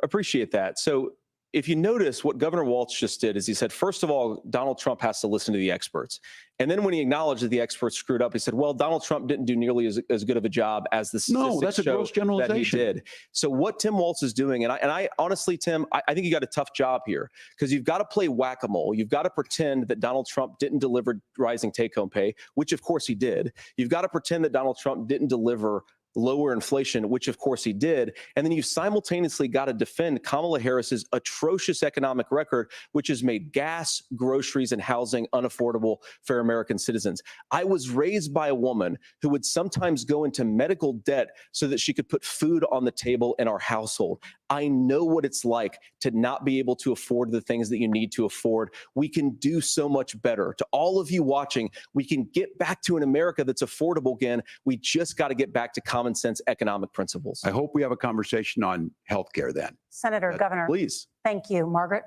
appreciate that. So if you notice, what Governor Walz just did is he said, first of all, Donald Trump has to listen to the experts. And then when he acknowledged that the experts screwed up, he said, well, Donald Trump didn't do nearly as good of a job as the statistics No, that's a gross generalization. that he did. So what Tim Walz is doing, and I honestly, Tim, I think you got a tough job here, because you've got to play whack-a-mole. You've got to pretend that Donald Trump didn't deliver rising take-home pay, which of course he did. You've got to pretend that Donald Trump didn't deliver lower inflation, which of course he did. And then you simultaneously got to defend Kamala Harris's atrocious economic record, which has made gas, groceries, and housing unaffordable for American citizens. I was raised by a woman who would sometimes go into medical debt so that she could put food on the table in our household. I know what it's like to not be able to afford the things that you need to afford. We can do so much better. To all of you watching, we can get back to an America that's affordable again. We just got to get back to common sense economic principles. I hope we have a conversation on healthcare then. Senator, Governor. Please. Thank you. Margaret?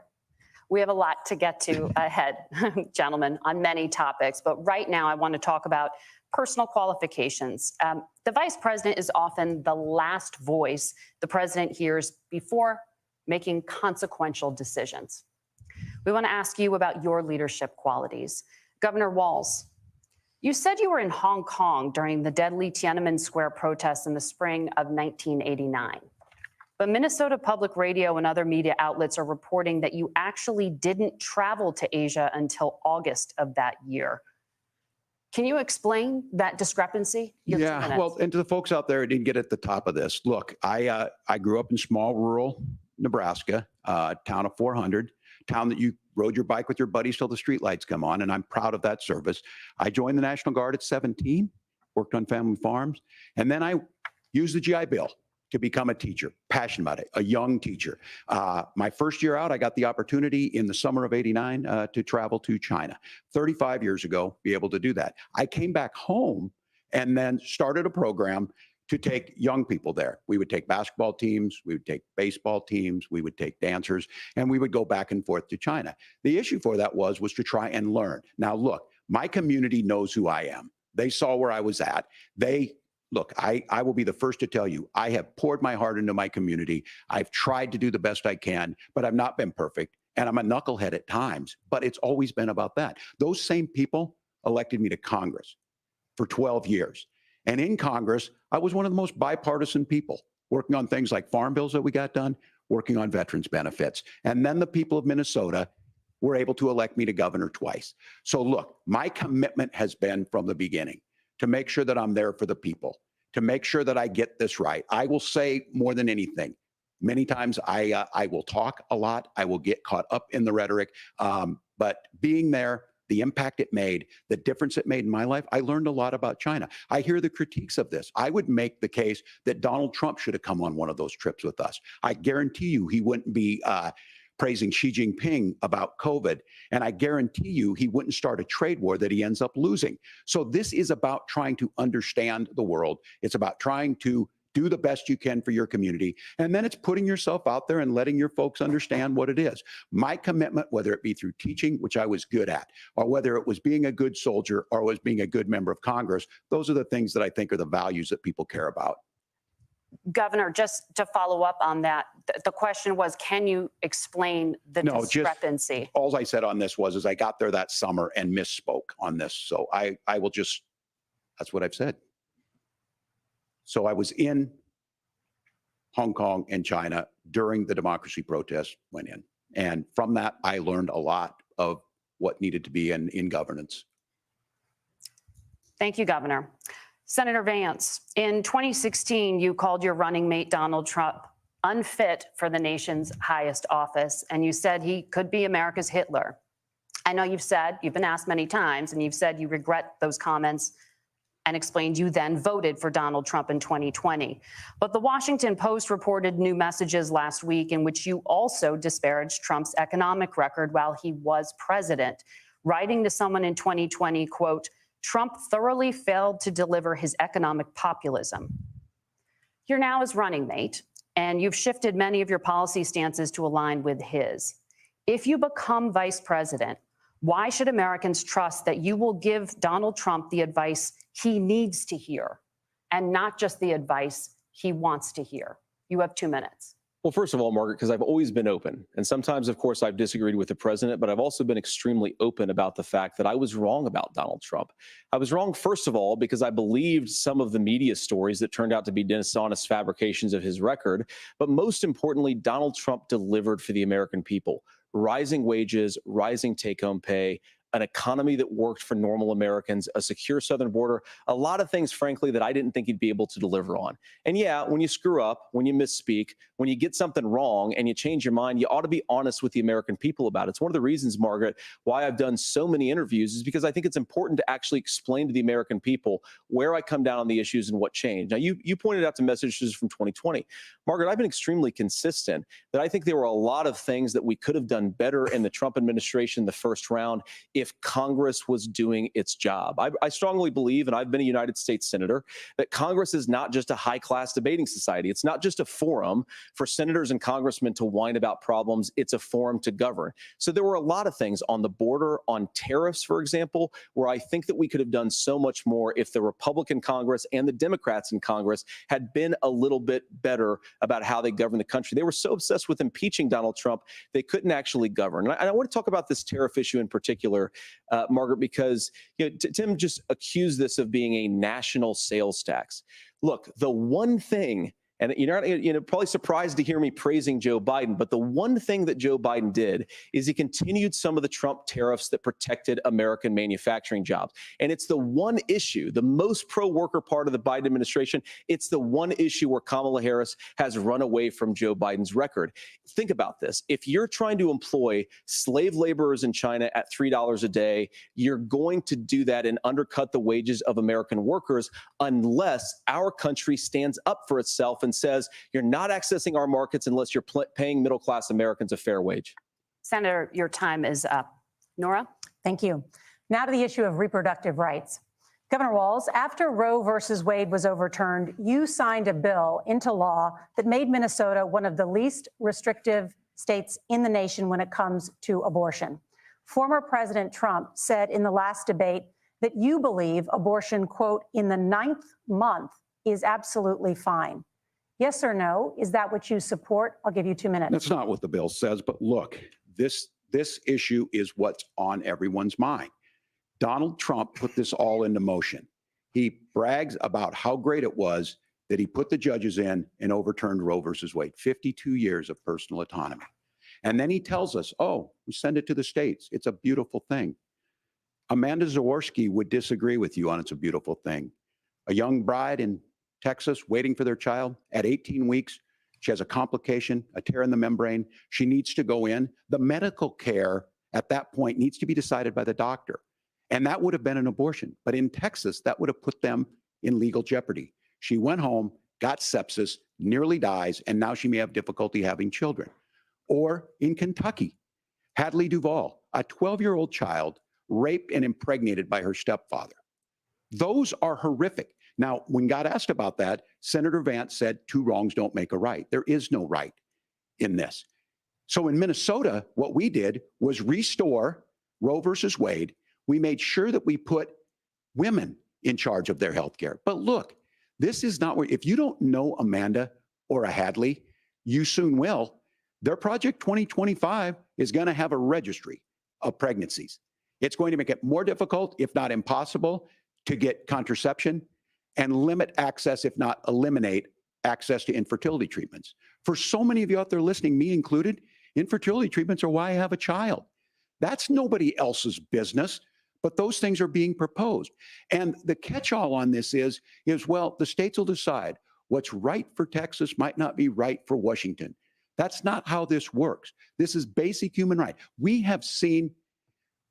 We have a lot to get to ahead, gentlemen, on many topics. But right now, I want to talk about personal qualifications. The vice president is often the last voice the president hears before making consequential decisions. We want to ask you about your leadership qualities. Governor Walz, you said you were in Hong Kong during the deadly Tiananmen Square protests in the spring of 1989. But Minnesota Public Radio and other media outlets are reporting that you actually didn't travel to Asia until August of that year. Can you explain that discrepancy? Yeah, well, and to the folks out there who didn't get at the top of this, look, I grew up in small rural Nebraska, town of 400, town that you rode your bike with your buddies till the streetlights come on, and I'm proud of that service. I joined the National Guard at 17, worked on family farms, and then I used the GI Bill to become a teacher, passionate about it, a young teacher. My first year out, I got the opportunity in the summer of '89 to travel to China. 35 years ago, be able to do that. I came back home and then started a program to take young people there. We would take basketball teams, we would take baseball teams, we would take dancers, and we would go back and forth to China. The issue for that was to try and learn. Now, look, my community knows who I am. They saw where I was at. They look, I will be the first to tell you, I have poured my heart into my community. I've tried to do the best I can, but I've not been perfect. And I'm a knucklehead at times, but it's always been about that. Those same people elected me to Congress for 12 years. And in Congress, I was one of the most bipartisan people, working on things like farm bills that we got done, working on veterans benefits. And then the people of Minnesota were able to elect me to governor twice. So look, my commitment has been from the beginning to make sure that I'm there for the people, to make sure that I get this right. I will say more than anything, many times I will talk a lot. I will get caught up in the rhetoric. But being there, the impact it made, the difference it made in my life, I learned a lot about China. I hear the critiques of this. I would make the case that Donald Trump should have come on one of those trips with us. I guarantee you he wouldn't be praising Xi Jinping about COVID. And I guarantee you he wouldn't start a trade war that he ends up losing. So this is about trying to understand the world. It's about trying to do the best you can for your community. And then it's putting yourself out there and letting your folks understand what it is. My commitment, whether it be through teaching, which I was good at, or whether it was being a good soldier or was being a good member of Congress, those are the things that I think are the values that people care about. Governor, just to follow up on that, the question was, can you explain the discrepancy? All I said on this is I got there that summer and misspoke on this. So I will just, that's what I've said. So I was in Hong Kong and China during the democracy protests went in. And from that, I learned a lot of what needed to be in governance. Thank you, Governor. Senator Vance, in 2016, you called your running mate, Donald Trump, unfit for the nation's highest office, and you said he could be America's Hitler. I know you've been asked many times, and you've said you regret those comments and explained you then voted for Donald Trump in 2020. But the Washington Post reported new messages last week in which you also disparaged Trump's economic record while he was president, writing to someone in 2020, quote, Trump thoroughly failed to deliver his economic populism. You're now his running mate, and you've shifted many of your policy stances to align with his. If you become vice president, why should Americans trust that you will give Donald Trump the advice he needs to hear and not just the advice he wants to hear? You have 2 minutes. Well, first of all, Margaret, because I've always been open. And sometimes, of course, I've disagreed with the president, but I've also been extremely open about the fact that I was wrong about Donald Trump. I was wrong, first of all, because I believed some of the media stories that turned out to be dishonest fabrications of his record. But most importantly, Donald Trump delivered for the American people. Rising wages, rising take-home pay, an economy that worked for normal Americans, a secure southern border, a lot of things, frankly, that I didn't think he'd be able to deliver on. And yeah, when you screw up, when you misspeak, when you get something wrong and you change your mind, you ought to be honest with the American people about it. It's one of the reasons, Margaret, why I've done so many interviews is because I think it's important to actually explain to the American people where I come down on the issues and what changed. Now, you pointed out the messages from 2020. Margaret, I've been extremely consistent that I think there were a lot of things that we could have done better in the Trump administration the first round if Congress was doing its job. I strongly believe, and I've been a United States Senator, that Congress is not just a high-class debating society. It's not just a forum for senators and congressmen to whine about problems. It's a forum to govern. So there were a lot of things on the border, on tariffs, for example, where I think that we could have done so much more if the Republican Congress and the Democrats in Congress had been a little bit better about how they govern the country. They were so obsessed with impeaching Donald Trump, they couldn't actually govern. And I want to talk about this tariff issue in particular, Margaret, because Tim just accused this of being a national sales tax. Look, the one thing, and you're probably surprised to hear me praising Joe Biden, but the one thing that Joe Biden did is he continued some of the Trump tariffs that protected American manufacturing jobs. And it's the one issue, the most pro-worker part of the Biden administration, it's the one issue where Kamala Harris has run away from Joe Biden's record. Think about this. If you're trying to employ slave laborers in China at $3 a day, you're going to do that and undercut the wages of American workers unless our country stands up for itself and says you're not accessing our markets unless you're paying middle-class Americans a fair wage. Senator, your time is up. Nora? Thank you. Now to the issue of reproductive rights. Governor Walz, after Roe versus Wade was overturned, you signed a bill into law that made Minnesota one of the least restrictive states in the nation when it comes to abortion. Former President Trump said in the last debate that you believe abortion, quote, in the 9th month is absolutely fine. Yes or no? Is that what you support? I'll give you 2 minutes. That's not what the bill says, but look, this issue is what's on everyone's mind. Donald Trump put this all into motion. He brags about how great it was that he put the judges in and overturned Roe versus Wade, 52 years of personal autonomy. And then he tells us, oh, we send it to the states. It's a beautiful thing. Amanda Zaworski would disagree with you on it's a beautiful thing. A young bride in Texas waiting for their child at 18 weeks. She has a complication, a tear in the membrane. She needs to go in. The medical care at that point needs to be decided by the doctor. And that would have been an abortion. But in Texas, that would have put them in legal jeopardy. She went home, got sepsis, nearly dies, and now she may have difficulty having children. Or in Kentucky, Hadley Duvall, a 12-year-old child raped and impregnated by her stepfather. Those are horrific. Now, when God asked about that, Senator Vance said 2 wrongs don't make a right. There is no right in this. So in Minnesota, what we did was restore Roe versus Wade. We made sure that we put women in charge of their health care. But look, this is not where, if you don't know Amanda or a Hadley, you soon will. Their Project 2025 is going to have a registry of pregnancies. It's going to make it more difficult, if not impossible, to get contraception and limit access, if not eliminate access to infertility treatments. For so many of you out there listening, me included, infertility treatments are why I have a child. That's nobody else's business, but those things are being proposed. And the catch-all on this is, well, the states will decide what's right for Texas might not be right for Washington. That's not how this works. This is basic human right. We have seen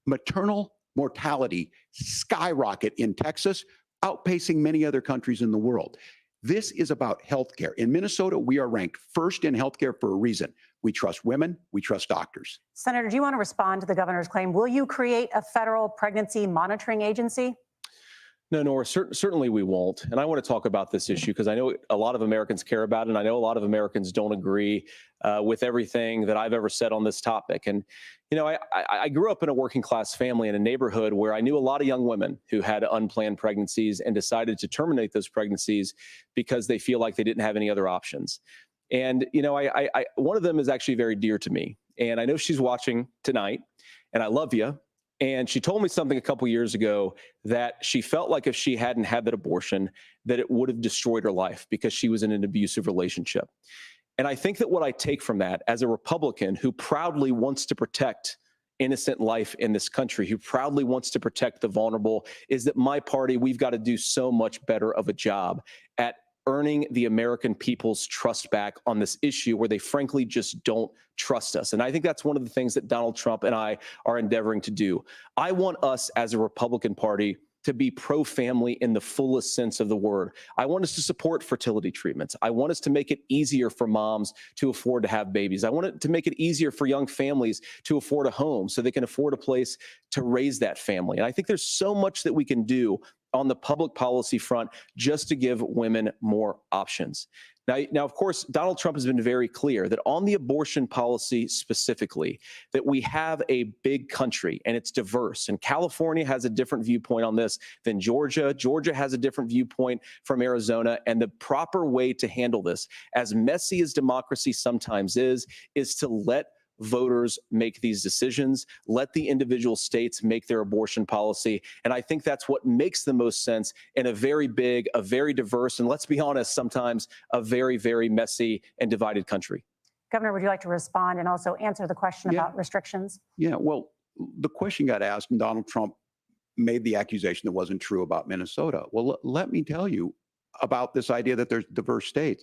maternal mortality skyrocket in Texas, outpacing many other countries in the world. This is about healthcare. In Minnesota, we are ranked first in healthcare for a reason. We trust women, we trust doctors. Senator, do you want to respond to the governor's claim? Will you create a federal pregnancy monitoring agency? No, Nora, certainly we won't. And I want to talk about this issue because I know a lot of Americans care about it, and I know a lot of Americans don't agree with everything that I've ever said on this topic. And, you know, I grew up in a working class family in a neighborhood where I knew a lot of young women who had unplanned pregnancies and decided to terminate those pregnancies because they feel like they didn't have any other options. And, you know, one of them is actually very dear to me. And I know she's watching tonight, and I love you. And she told me something a couple years ago that she felt like if she hadn't had that abortion, that it would have destroyed her life because she was in an abusive relationship. And I think that what I take from that as a Republican who proudly wants to protect innocent life in this country, who proudly wants to protect the vulnerable, is that my party, we've got to do so much better of a job at earning the American people's trust back on this issue where they frankly just don't trust us. And I think that's one of the things that Donald Trump and I are endeavoring to do. I want us as a Republican Party to be pro-family in the fullest sense of the word. I want us to support fertility treatments. I want us to make it easier for moms to afford to have babies. I want it to make it easier for young families to afford a home so they can afford a place to raise that family. And I think there's so much that we can do on the public policy front just to give women more options. Now, of course, Donald Trump has been very clear that on the abortion policy specifically, that we have a big country and it's diverse. And California has a different viewpoint on this than Georgia. Georgia has a different viewpoint from Arizona. And the proper way to handle this, as messy as democracy sometimes is to let voters make these decisions, let the individual states make their abortion policy. And I think that's what makes the most sense in a very big, a very diverse, and let's be honest, sometimes a very, very messy and divided country. Governor, would you like to respond and also answer the question about restrictions? Yeah, well, the question got asked and Donald Trump made the accusation that wasn't true about Minnesota. Well, let me tell you about this idea that there's diverse states.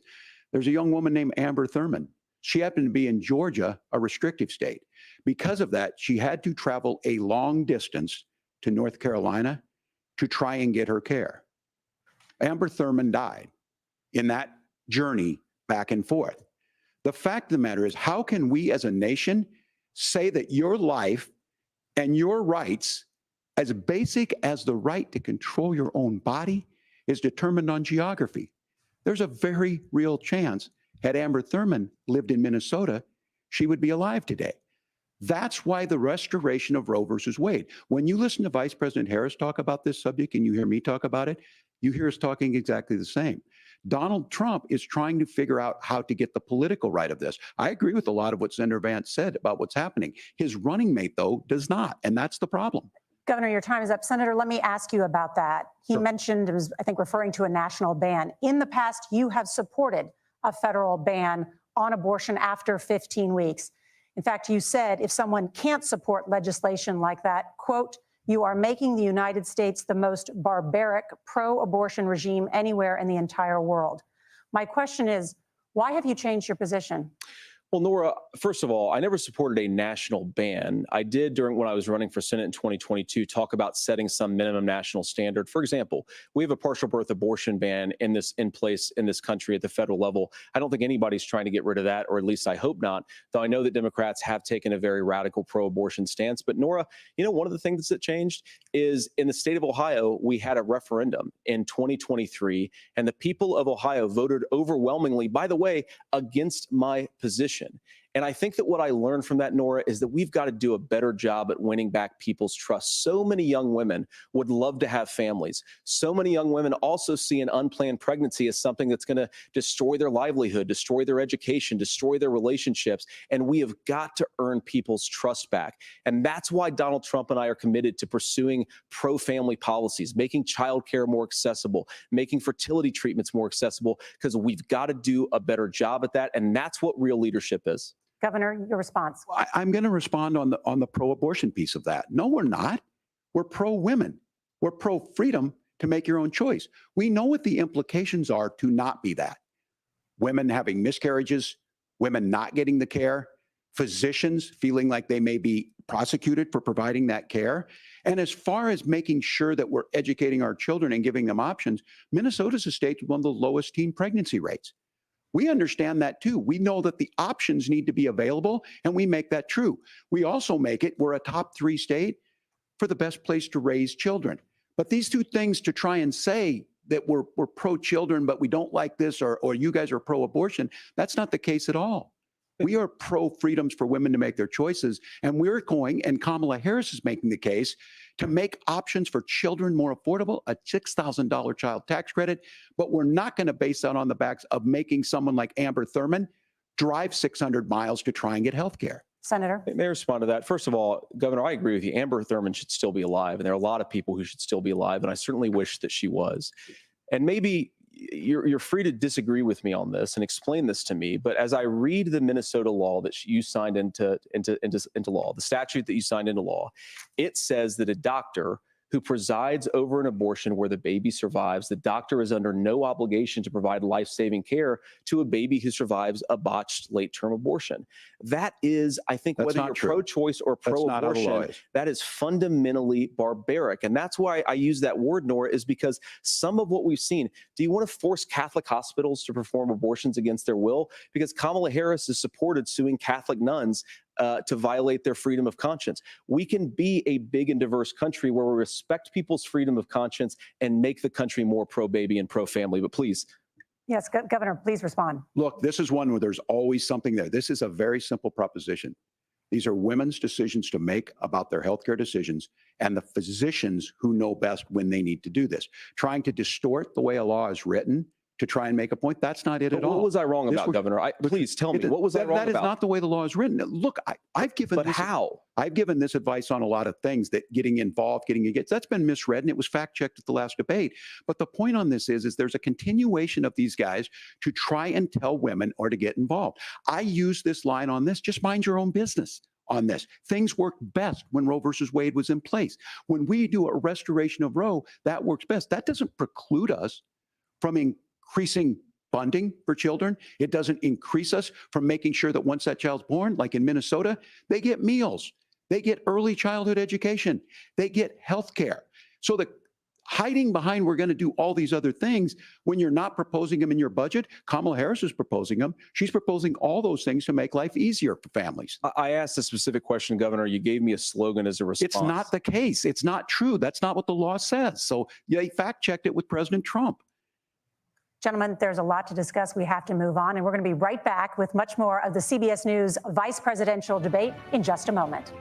There's a young woman named Amber Thurman. She happened to be in Georgia, a restrictive state. Because of that, she had to travel a long distance to North Carolina to try and get her care. Amber Thurman died in that journey back and forth. The fact of the matter is, how can we as a nation say that your life and your rights, as basic as the right to control your own body, is determined on geography? There's a very real chance had Amber Thurman lived in Minnesota, she would be alive today. That's why the restoration of Roe versus Wade. When you listen to Vice President Harris talk about this subject and you hear me talk about it, you hear us talking exactly the same. Donald Trump is trying to figure out how to get the political right of this. I agree with a lot of what Senator Vance said about what's happening. His running mate, though, does not. And that's the problem. Governor, your time is up. Senator, let me ask you about that. He mentioned, it was, I think, referring to a national ban. In the past, you have supported a federal ban on abortion after 15 weeks. In fact, you said if someone can't support legislation like that, quote, you are making the United States the most barbaric pro-abortion regime anywhere in the entire world. My question is, why have you changed your position? Well, Nora, first of all, I never supported a national ban. I did when I was running for Senate in 2022 talk about setting some minimum national standard. For example, we have a partial birth abortion ban in place in this country at the federal level. I don't think anybody's trying to get rid of that, or at least I hope not, though I know that Democrats have taken a very radical pro-abortion stance. But Nora, one of the things that changed is in the state of Ohio, we had a referendum in 2023, and the people of Ohio voted overwhelmingly, by the way, against my position. And I think that what I learned from that, Nora, is that we've got to do a better job at winning back people's trust. So many young women would love to have families. So many young women also see an unplanned pregnancy as something that's going to destroy their livelihood, destroy their education, destroy their relationships. And we have got to earn people's trust back. And that's why Donald Trump and I are committed to pursuing pro-family policies, making childcare more accessible, making fertility treatments more accessible, because we've got to do a better job at that. And that's what real leadership is. Governor, your response. I'm going to respond on the pro-abortion piece of that. No, we're not. We're pro-women. We're pro-freedom to make your own choice. We know what the implications are to not be that. Women having miscarriages, women not getting the care, physicians feeling like they may be prosecuted for providing that care. And as far as making sure that we're educating our children and giving them options, Minnesota's a state with one of the lowest teen pregnancy rates. We understand that too. We know that the options need to be available, and we make that true. We also make it, we're a top 3 state for the best place to raise children. But these two things, to try and say that we're pro-children, but we don't like this, or you guys are pro-abortion, that's not the case at all. We are pro-freedoms for women to make their choices, and we're going, and Kamala Harris is making the case, to make options for children more affordable, a $6,000 child tax credit, but we're not going to base that on the backs of making someone like Amber Thurman drive 600 miles to try and get health care. Senator. May I respond to that? First of all, Governor, I agree with you. Amber Thurman should still be alive, and there are a lot of people who should still be alive, and I certainly wish that she was. And maybe you're free to disagree with me on this and explain this to me, but as I read the Minnesota law that you signed into law, the statute that you signed into law, it says that a doctor who presides over an abortion where the baby survives, the doctor is under no obligation to provide life-saving care to a baby who survives a botched late-term abortion. That is, I think, whether you're pro-choice or pro-abortion, that is fundamentally barbaric. And that's why I use that word, Nora, is because some of what we've seen, do you want to force Catholic hospitals to perform abortions against their will? Because Kamala Harris has supported suing Catholic nuns to violate their freedom of conscience. We can be a big and diverse country where we respect people's freedom of conscience and make the country more pro-baby and pro-family. But please. Yes, Governor, please respond. Look, this is one where there's always something there. This is a very simple proposition. These are women's decisions to make about their healthcare decisions, and the physicians who know best when they need to do this. Trying to distort the way a law is written to try and make a point, that's not it at all. What was I wrong about, Governor? Please tell me, what was I wrong about? That is not the way the law is written. Look, I've given But how? I've given this advice on a lot of things, that getting involved, getting engaged, that's been misread, and it was fact-checked at the last debate. But the point on this is there's a continuation of these guys to try and tell women or to get involved. I use this line on this, just mind your own business on this. Things worked best when Roe versus Wade was in place. When we do a restoration of Roe, that works best. That doesn't preclude us from increasing funding for children. It doesn't increase us from making sure that once that child's born, like in Minnesota, they get meals, they get early childhood education, they get health care. So the hiding behind we're going to do all these other things when you're not proposing them in your budget, Kamala Harris is proposing them. She's proposing all those things to make life easier for families. I asked a specific question, Governor. You gave me a slogan as a response. It's not the case. It's not true. That's not what the law says. So they fact-checked it with President Trump. Gentlemen, there's a lot to discuss. We have to move on, and we're going to be right back with much more of the CBS News vice presidential debate in just a moment.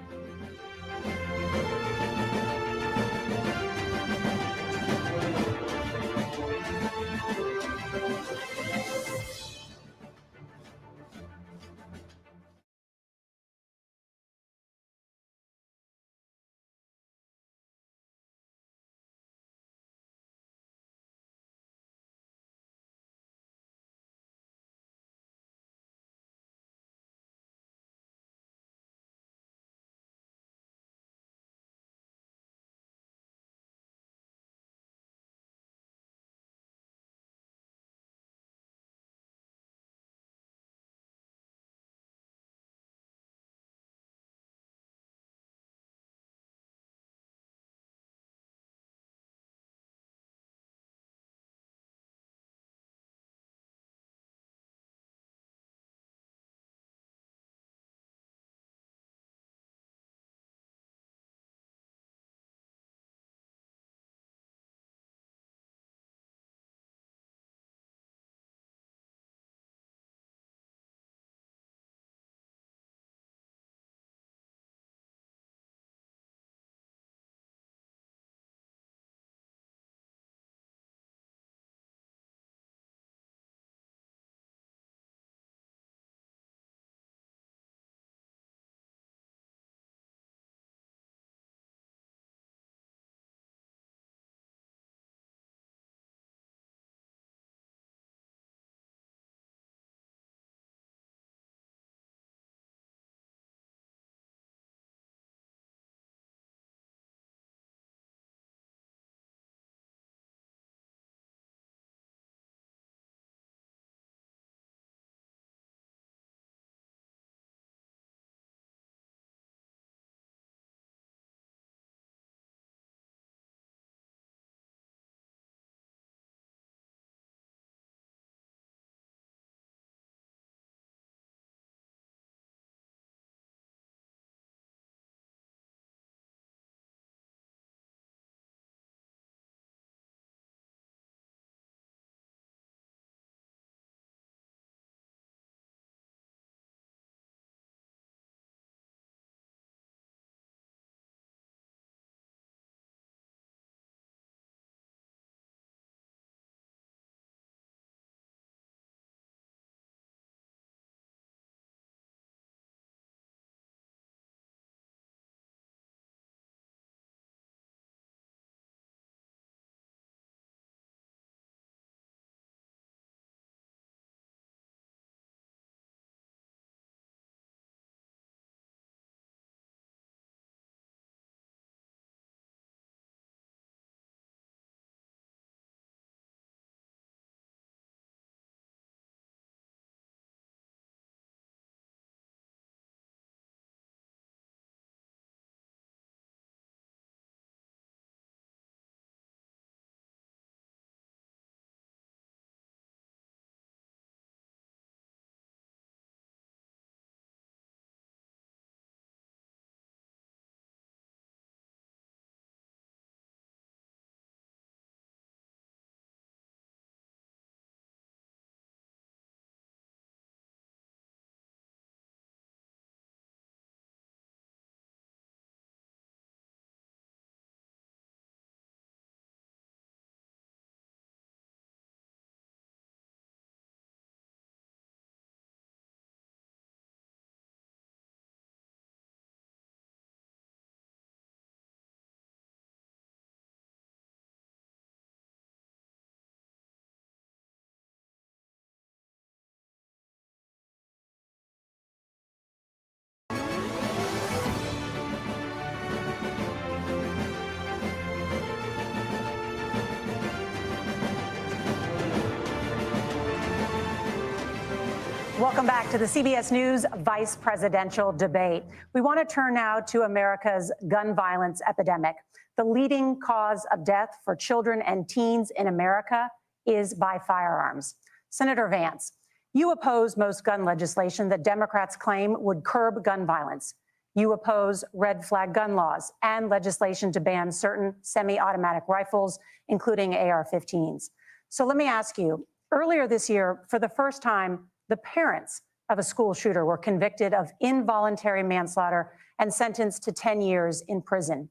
Welcome back to the CBS News vice presidential debate. We want to turn now to America's gun violence epidemic. The leading cause of death for children and teens in America is by firearms. Senator Vance, you oppose most gun legislation that Democrats claim would curb gun violence. You oppose red flag gun laws and legislation to ban certain semi-automatic rifles, including AR-15s. So let me ask you, earlier this year, for the first time, the parents of a school shooter were convicted of involuntary manslaughter and sentenced to 10 years in prison.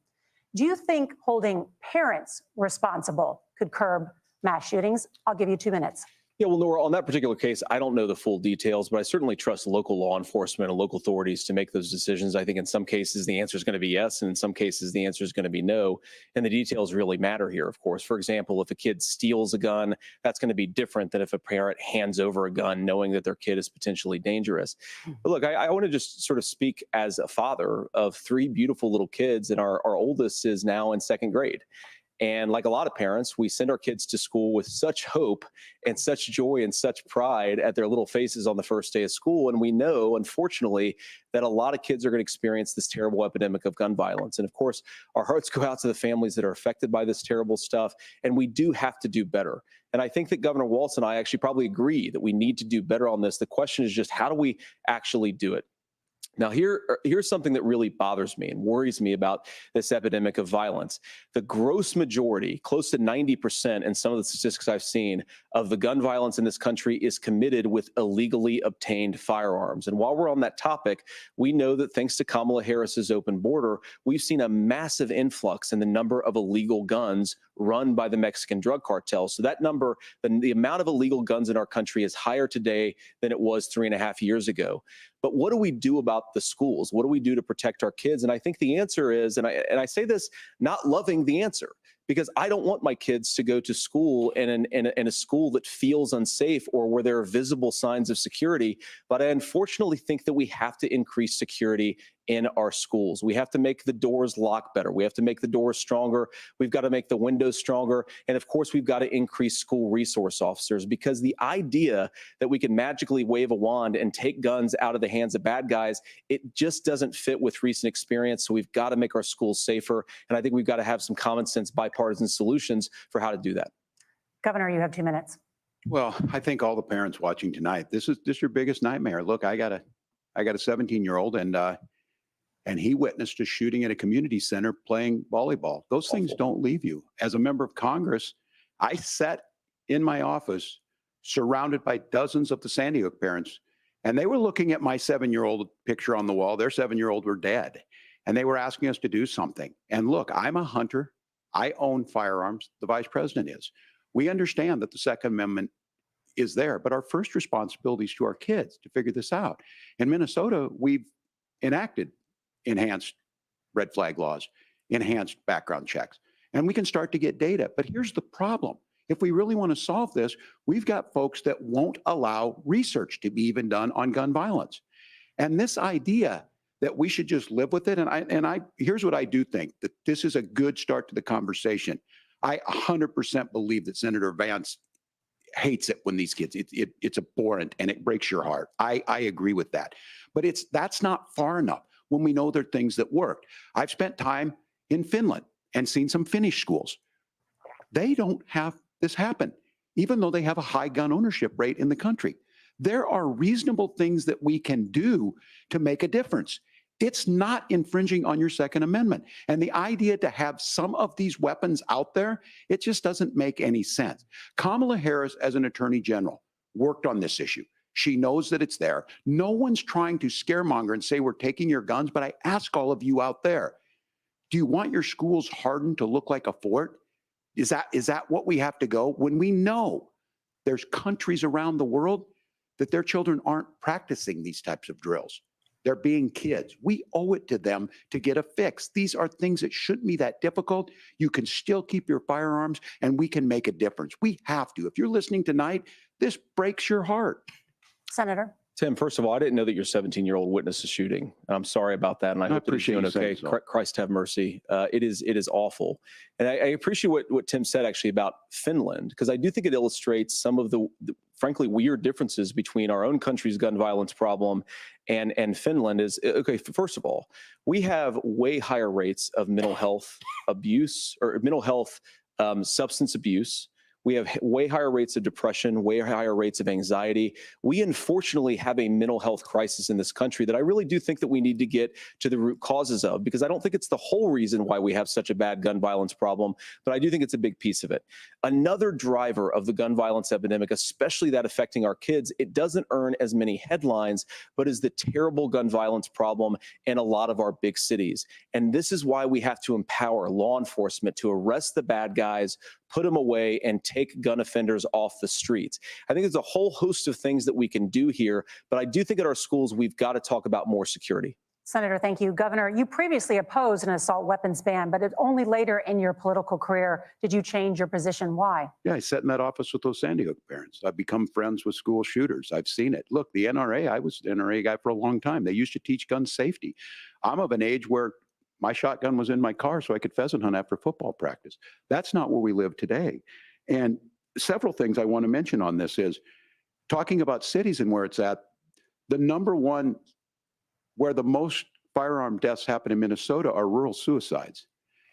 Do you think holding parents responsible could curb mass shootings? I'll give you 2 minutes. Yeah, well, Nora, on that particular case, I don't know the full details, but I certainly trust local law enforcement and local authorities to make those decisions. I think in some cases the answer is going to be yes, and in some cases the answer is going to be no. And the details really matter here, of course. For example, if a kid steals a gun, that's going to be different than if a parent hands over a gun knowing that their kid is potentially dangerous. But look, I want to just sort of speak as a father of 3 beautiful little kids, and our oldest is now in 2nd grade. And like a lot of parents, we send our kids to school with such hope and such joy and such pride at their little faces on the first day of school. And we know, unfortunately, that a lot of kids are going to experience this terrible epidemic of gun violence. And of course, our hearts go out to the families that are affected by this terrible stuff. And we do have to do better. And I think that Governor Walz and I actually probably agree that we need to do better on this. The question is just, how do we actually do it? Now, here's something that really bothers me and worries me about this epidemic of violence. The gross majority, close to 90% in some of the statistics I've seen, of the gun violence in this country is committed with illegally obtained firearms. And while we're on that topic, we know that thanks to Kamala Harris's open border, we've seen a massive influx in the number of illegal guns run by the Mexican drug cartels. So that number, the amount of illegal guns in our country is higher today than it was 3.5 years ago. But what do we do about the schools? What do we do to protect our kids? And I think the answer is, and I say this not loving the answer, because I don't want my kids to go to school in a school that feels unsafe or where there are visible signs of security. But I unfortunately think that we have to increase security in our schools. We have to make the doors lock better. We have to make the doors stronger. We've got to make the windows stronger. And of course, we've got to increase school resource officers, because the idea that we can magically wave a wand and take guns out of the hands of bad guys, it just doesn't fit with recent experience. So we've got to make our schools safer. And I think we've got to have some common sense bipartisan solutions for how to do that. Governor, you have 2 minutes. Well, I think all the parents watching tonight, this is your biggest nightmare. Look, I got a 17-year-old, and he witnessed a shooting at a community center playing volleyball. Those things don't leave you. As a member of Congress, I sat in my office surrounded by dozens of the Sandy Hook parents, and they were looking at my 7-year-old picture on the wall. Their 7-year-old were dead, and they were asking us to do something. And look, I'm a hunter. I own firearms. The vice president is. We understand that the Second Amendment is there, but our first responsibility is to our kids to figure this out. In Minnesota, we've enacted enhanced red flag laws, enhanced background checks, and we can start to get data. But here's the problem. If we really want to solve this, we've got folks that won't allow research to be even done on gun violence. And this idea that we should just live with it, and here's what I do think, that this is a good start to the conversation. I 100% believe that Senator Vance hates it when these kids, it's abhorrent and it breaks your heart. I agree with that. But that's not far enough when we know there are things that worked. I've spent time in Finland and seen some Finnish schools. They don't have this happen, even though they have a high gun ownership rate in the country. There are reasonable things that we can do to make a difference. It's not infringing on your Second Amendment. And the idea to have some of these weapons out there, it just doesn't make any sense. Kamala Harris, as an attorney general, worked on this issue. She knows that it's there. No one's trying to scaremonger and say we're taking your guns, but I ask all of you out there, do you want your schools hardened to look like a fort? Is that what we have to go? When we know there's countries around the world that their children aren't practicing these types of drills. They're being kids. We owe it to them to get a fix. These are things that shouldn't be that difficult. You can still keep your firearms, and we can make a difference. We have to. If you're listening tonight, this breaks your heart. Senator. Tim, first of all, I didn't know that your 17-year-old witnessed a shooting. I'm sorry about that, and I hope that he's doing okay. Christ have mercy. It is awful. And I appreciate what Tim said actually about Finland, because I do think it illustrates some of the frankly, weird differences between our own country's gun violence problem and Finland is, okay, first of all, we have way higher rates of mental health abuse or mental health substance abuse. We have way higher rates of depression, way higher rates of anxiety. We unfortunately have a mental health crisis in this country that I really do think that we need to get to the root causes of, because I don't think it's the whole reason why we have such a bad gun violence problem, but I do think it's a big piece of it. Another driver of the gun violence epidemic, especially that affecting our kids, it doesn't earn as many headlines, but is the terrible gun violence problem in a lot of our big cities. And this is why we have to empower law enforcement to arrest the bad guys, put them away, and take gun offenders off the streets. I think there's a whole host of things that we can do here, but I do think at our schools, we've got to talk about more security. Senator, thank you. Governor, you previously opposed an assault weapons ban, but only later in your political career did you change your position. Why? Yeah, I sat in that office with those Sandy Hook parents. I've become friends with school shooters. I've seen it. Look, the NRA, I was the NRA guy for a long time. They used to teach gun safety. I'm of an age where my shotgun was in my car so I could pheasant hunt after football practice. That's not where we live today. And several things I want to mention on this is talking about cities and where it's at. The number one where the most firearm deaths happen in Minnesota are rural suicides.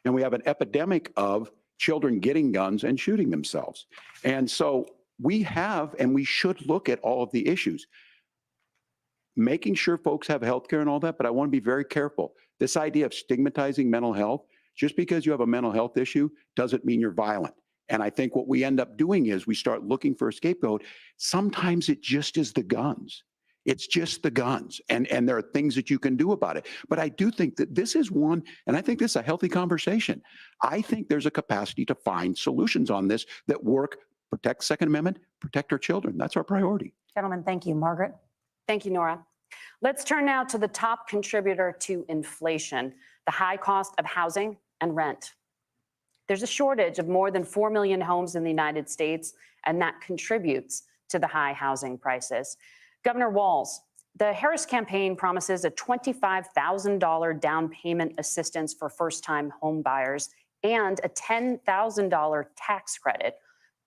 And we have an epidemic of children getting guns and shooting themselves. And so we have, and we should look at all of the issues, making sure folks have health care and all that, but I want to be very careful. This idea of stigmatizing mental health, just because you have a mental health issue doesn't mean you're violent. And I think what we end up doing is we start looking for a scapegoat. Sometimes it just is the guns. It's just the guns. And there are things that you can do about it. But I do think that this is one, and I think this is a healthy conversation. I think there's a capacity to find solutions on this that work, protect Second Amendment, protect our children. That's our priority. Gentlemen, thank you. Margaret? Thank you, Nora. Let's turn now to the top contributor to inflation, the high cost of housing and rent. There's a shortage of more than 4 million homes in the United States, and that contributes to the high housing prices. Governor Walz, the Harris campaign promises a $25,000 down payment assistance for first-time home buyers and a $10,000 tax credit.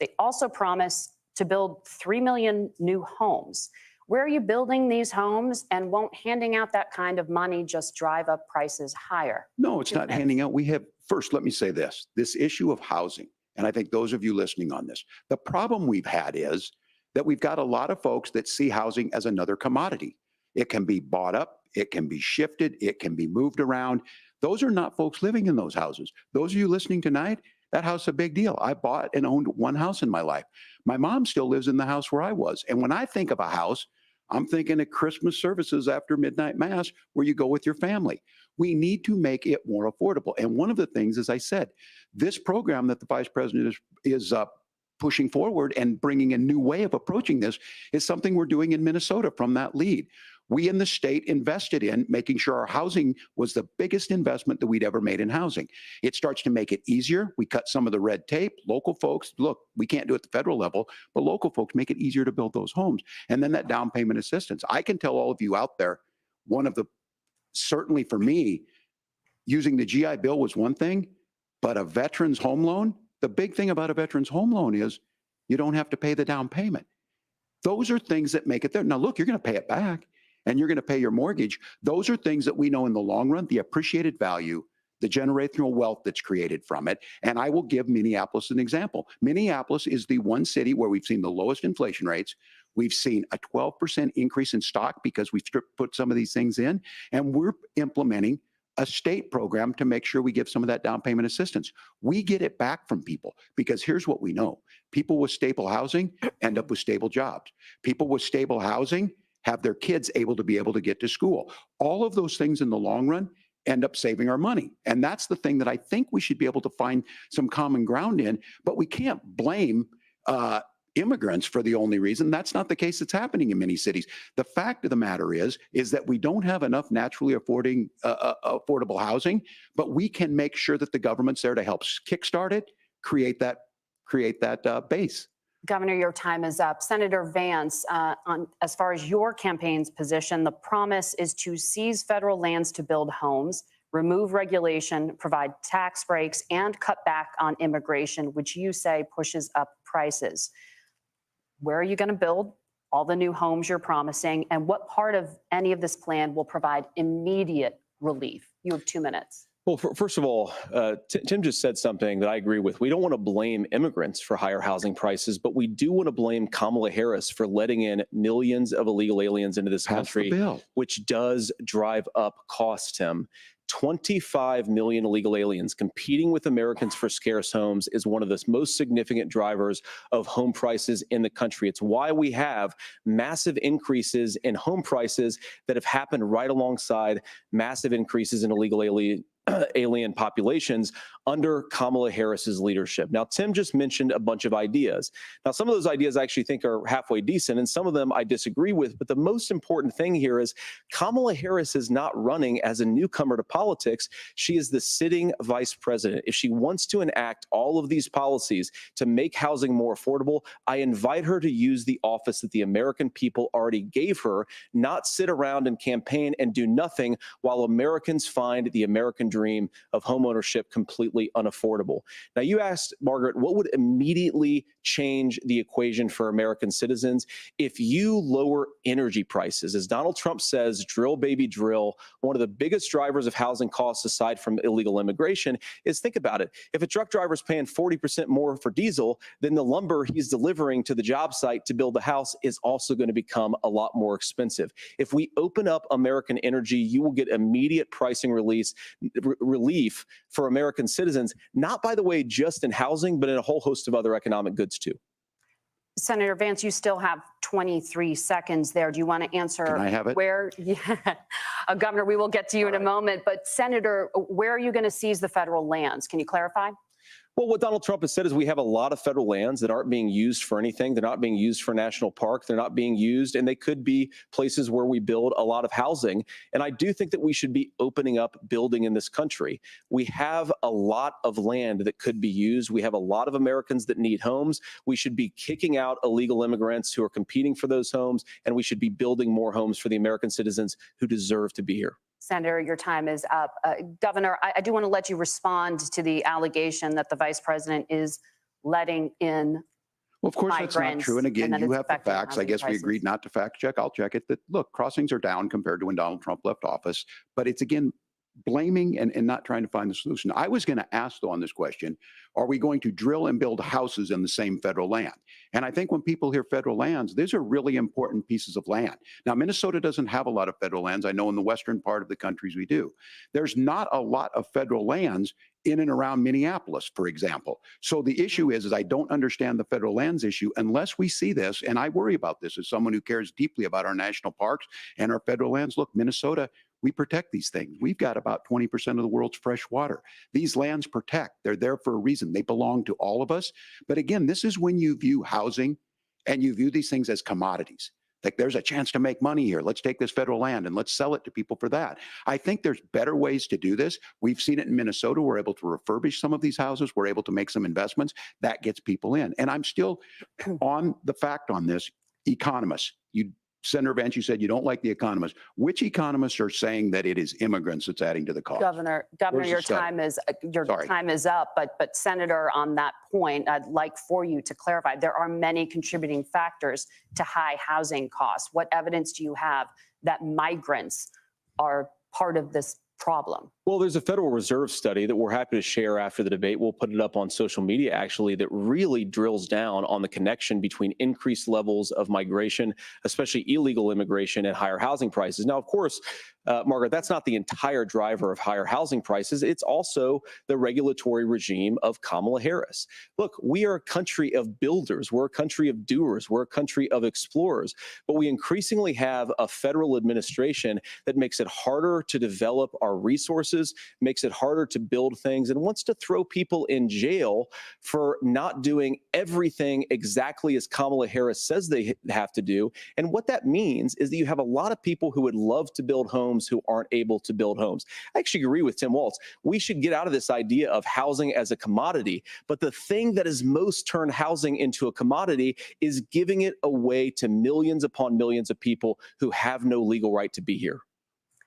They also promise to build 3 million new homes. Where are you building these homes, and won't handing out that kind of money just drive up prices higher? No, it's not handing out. We have, first, let me say this issue of housing, and I think those of you listening on this, the problem we've had is that we've got a lot of folks that see housing as another commodity. It can be bought up, it can be shifted, it can be moved around. Those are not folks living in those houses. Those of you listening tonight, that house is a big deal. I bought and owned one house in my life. My mom still lives in the house where I was. And when I think of a house, I'm thinking of Christmas services after midnight mass where you go with your family. We need to make it more affordable. And one of the things, as I said, this program that the vice president is pushing forward and bringing a new way of approaching this is something we're doing in Minnesota from that lead. We in the state invested in making sure our housing was the biggest investment that we'd ever made in housing. It starts to make it easier. We cut some of the red tape. Local folks, look, we can't do it at the federal level, but local folks make it easier to build those homes. And then that down payment assistance. I can tell all of you out there, one of the, certainly for me, using the GI Bill was one thing, but a veteran's home loan, the big thing about a veteran's home loan is you don't have to pay the down payment. Those are things that make it there. Now, look, you're going to pay it back and you're going to pay your mortgage. Those are things that we know in the long run, the appreciated value, the generational wealth that's created from it. And I will give Minneapolis an example. Minneapolis is the one city where we've seen the lowest inflation rates. We've seen a 12% increase in stock because we've put some of these things in, and we're implementing a state program to make sure we give some of that down payment assistance. We get it back from people because here's what we know. People with stable housing end up with stable jobs. People with stable housing have their kids able to get to school. All of those things in the long run end up saving our money. And that's the thing that I think we should be able to find some common ground in, but we can't blame immigrants for the only reason. That's not the case that's happening in many cities. The fact of the matter is that we don't have enough naturally affordable housing, but we can make sure that the government's there to help kickstart it, create that base. Governor, your time is up. Senator Vance, as far as your campaign's position, the promise is to seize federal lands to build homes, remove regulation, provide tax breaks, and cut back on immigration, which you say pushes up prices. Where are you going to build all the new homes you're promising? And what part of any of this plan will provide immediate relief? You have 2 minutes. Well, first of all, Tim just said something that I agree with. We don't want to blame immigrants for higher housing prices, but we do want to blame Kamala Harris for letting in millions of illegal aliens into this country, which does drive up costs, Tim. 25 million illegal aliens competing with Americans for scarce homes is one of the most significant drivers of home prices in the country. It's why we have massive increases in home prices that have happened right alongside massive increases in illegal alien populations under Kamala Harris's leadership. Now, Tim just mentioned a bunch of ideas. Now, some of those ideas I actually think are halfway decent, and some of them I disagree with. But the most important thing here is Kamala Harris is not running as a newcomer to politics. She is the sitting vice president. If she wants to enact all of these policies to make housing more affordable, I invite her to use the office that the American people already gave her, not sit around and campaign and do nothing while Americans find the American dream of homeownership completely unaffordable. Now, you asked, Margaret, what would immediately change the equation for American citizens if you lower energy prices? As Donald Trump says, drill, baby, drill. One of the biggest drivers of housing costs, aside from illegal immigration, is, think about it. If a truck driver is paying 40% more for diesel, then the lumber he's delivering to the job site to build the house is also going to become a lot more expensive. If we open up American energy, you will get immediate pricing relief for American citizens, not, by the way, just in housing, but in a whole host of other economic goods too. Senator Vance, you still have 23 seconds there. Do you want to answer? Can I have it? Where, yeah. Governor, we will get to you in a moment, but Senator, where are you going to seize the federal lands? Can you clarify? Well, what Donald Trump has said is we have a lot of federal lands that aren't being used for anything. They're not being used for national park. They're not being used, and they could be places where we build a lot of housing. And I do think that we should be opening up building in this country. We have a lot of land that could be used. We have a lot of Americans that need homes. We should be kicking out illegal immigrants who are competing for those homes, and we should be building more homes for the American citizens who deserve to be here. Senator, your time is up. Governor, I do want to let you respond to the allegation that the vice president is letting in. Well, of course, that's not true. And again, you have the facts. I guess we prices. agreed not to fact check. I'll check it. That, look, crossings are down compared to when Donald Trump left office. But it's, again, blaming and not trying to find the solution. I was going to ask, though, on this question, are we going to drill and build houses in the same federal land? And I think when people hear federal lands, these are really important pieces of land. Now, Minnesota doesn't have a lot of federal lands. I know in the western part of the countries we do. There's not a lot of federal lands in and around Minneapolis, for example. So the issue is I don't understand the federal lands issue unless we see this, and I worry about this as someone who cares deeply about our national parks and our federal lands. Look, Minnesota, we protect these things. We've got about 20% of the world's fresh water. These lands protect. They're there for a reason. They belong to all of us. But again, this is when you view housing and you view these things as commodities. Like, there's a chance to make money here. Let's take this federal land and let's sell it to people for that. I think there's better ways to do this. We've seen it in Minnesota. We're able to refurbish some of these houses. We're able to make some investments. That gets people in. And I'm still on the fact on this. Economists, Senator Vance, you said you don't like the economists. Which economists are saying that it is immigrants that's adding to the cost? Governor, your time is up. But Senator, on that point, I'd like for you to clarify. There are many contributing factors to high housing costs. What evidence do you have that migrants are part of this problem? Well, there's a Federal Reserve study that we're happy to share after the debate. We'll put it up on social media, actually, that really drills down on the connection between increased levels of migration, especially illegal immigration, and higher housing prices. Now, of course, Margaret, that's not the entire driver of higher housing prices. It's also the regulatory regime of Kamala Harris. Look, we are a country of builders. We're a country of doers. We're a country of explorers. But we increasingly have a federal administration that makes it harder to develop our resources, makes it harder to build things, and wants to throw people in jail for not doing everything exactly as Kamala Harris says they have to do. And what that means is that you have a lot of people who would love to build homes who aren't able to build homes. I actually agree with Tim Walz. We should get out of this idea of housing as a commodity. But the thing that has most turned housing into a commodity is giving it away to millions upon millions of people who have no legal right to be here.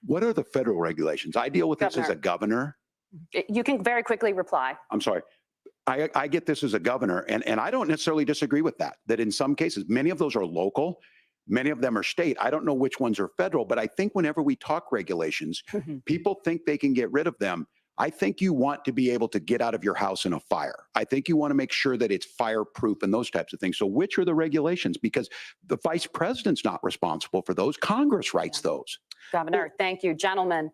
What are the federal regulations? I deal with this as a governor. You can very quickly reply. I'm sorry. I get this as a governor, and I don't necessarily disagree with that in some cases, many of those are local, many of them are state. I don't know which ones are federal, but I think whenever we talk regulations, people think they can get rid of them. I think you want to be able to get out of your house in a fire. I think you want to make sure that it's fireproof and those types of things. So which are the regulations? Because the vice president's not responsible for those. Congress writes those. Governor, thank you. Gentlemen,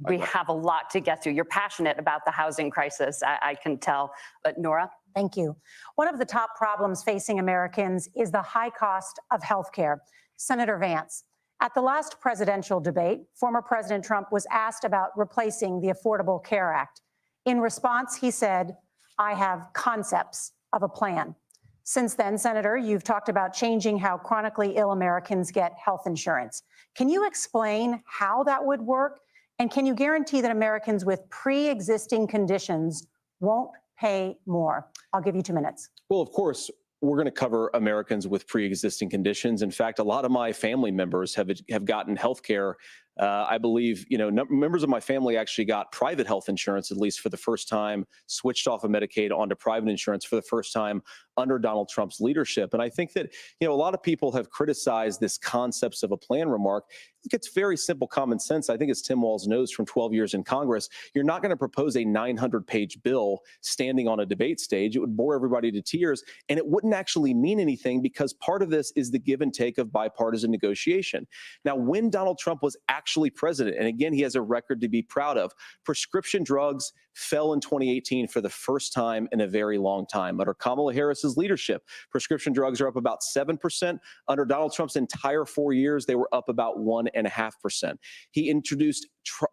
we have a lot to get to. You're passionate about the housing crisis, I can tell. But Nora? Thank you. One of the top problems facing Americans is the high cost of health care. Senator Vance, at the last presidential debate, former President Trump was asked about replacing the Affordable Care Act. In response, he said, "I have concepts of a plan." Since then, Senator, you've talked about changing how chronically ill Americans get health insurance. Can you explain how that would work? And can you guarantee that Americans with pre-existing conditions won't pay more? I'll give you 2 minutes. Well, of course, we're going to cover Americans with pre-existing conditions. In fact, a lot of my family members have gotten health care. I believe, members of my family actually got private health insurance, at least for the first time, switched off of Medicaid onto private insurance for the first time under Donald Trump's leadership. And I think that, a lot of people have criticized this concepts of a plan remark. It's very simple common sense. I think as Tim Walz knows from 12 years in Congress, you're not going to propose a 900-page bill standing on a debate stage. It would bore everybody to tears, and it wouldn't actually mean anything because part of this is the give and take of bipartisan negotiation. Now, when Donald Trump was actually president, and again, he has a record to be proud of, prescription drugs fell in 2018 for the first time in a very long time. Under Kamala Harris's leadership, prescription drugs are up about 7%. Under Donald Trump's entire 4 years, they were up about 1.5%. He introduced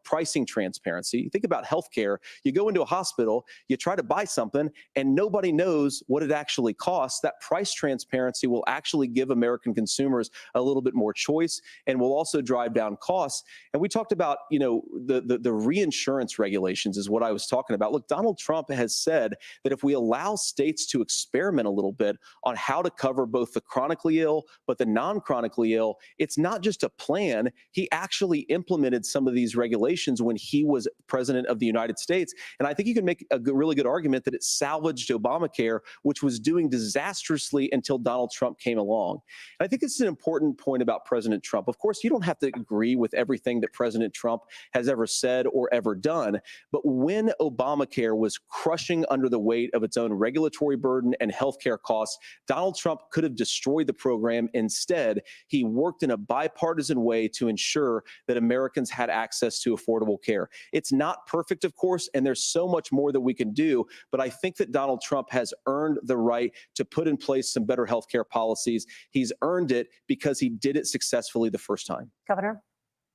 pricing transparency. Think about healthcare. You go into a hospital, you try to buy something, and nobody knows what it actually costs. That price transparency will actually give American consumers a little bit more choice and will also drive down costs. And we talked about, the reinsurance regulations is what I was talking about. Look, Donald Trump has said that if we allow states to experiment a little bit on how to cover both the chronically ill, but the non-chronically ill, it's not just a plan. He actually implemented some of these regulations when he was president of the United States. And I think you can make a really good argument that it salvaged Obamacare, which was doing disastrously until Donald Trump came along. And I think it's an important point about President Trump. Of course, you don't have to agree with everything that President Trump has ever said or ever done. But when Obamacare was crushing under the weight of its own regulatory burden and healthcare costs, Donald Trump could have destroyed the program. Instead, he worked in a bipartisan way to ensure that Americans had access to affordable care. It's not perfect, of course, and there's so much more that we can do, but I think that Donald Trump has earned the right to put in place some better healthcare policies. He's earned it because he did it successfully the first time. Governor?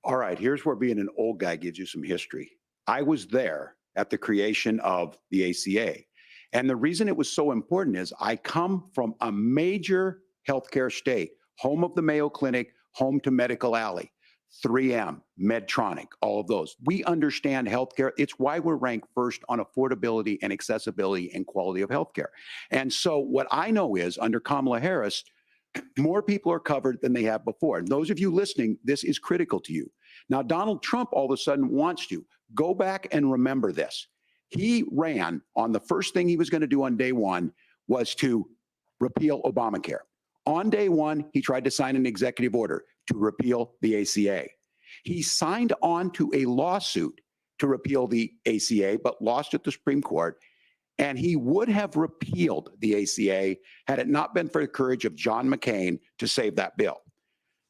All right, here's where being an old guy gives you some history. I was there at the creation of the ACA. And the reason it was so important is I come from a major healthcare state, home of the Mayo Clinic, home to Medical Alley, 3M, Medtronic, all of those. We understand healthcare. It's why we're ranked first on affordability and accessibility and quality of healthcare. And so what I know is under Kamala Harris, more people are covered than they have before. And those of you listening, this is critical to you. Now, Donald Trump all of a sudden wants to go back and remember this. He ran on the first thing he was going to do on day one was to repeal Obamacare. On day one, he tried to sign an executive order to repeal the ACA. He signed on to a lawsuit to repeal the ACA, but lost at the Supreme Court. And he would have repealed the ACA had it not been for the courage of John McCain to save that bill.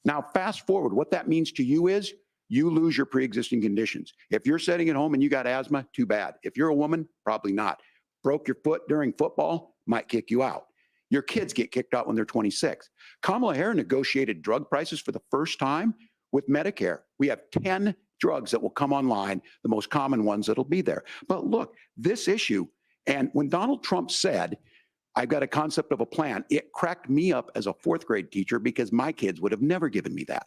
Now, fast forward, what that means to you is you lose your pre-existing conditions. If you're sitting at home and you got asthma, too bad. If you're a woman, probably not. Broke your foot during football, might kick you out. Your kids get kicked out when they're 26. Kamala Harris negotiated drug prices for the first time with Medicare. We have 10 drugs that will come online, the most common ones that'll be there. But look, this issue, and when Donald Trump said, I've got a concept of a plan, it cracked me up as a fourth grade teacher because my kids would have never given me that.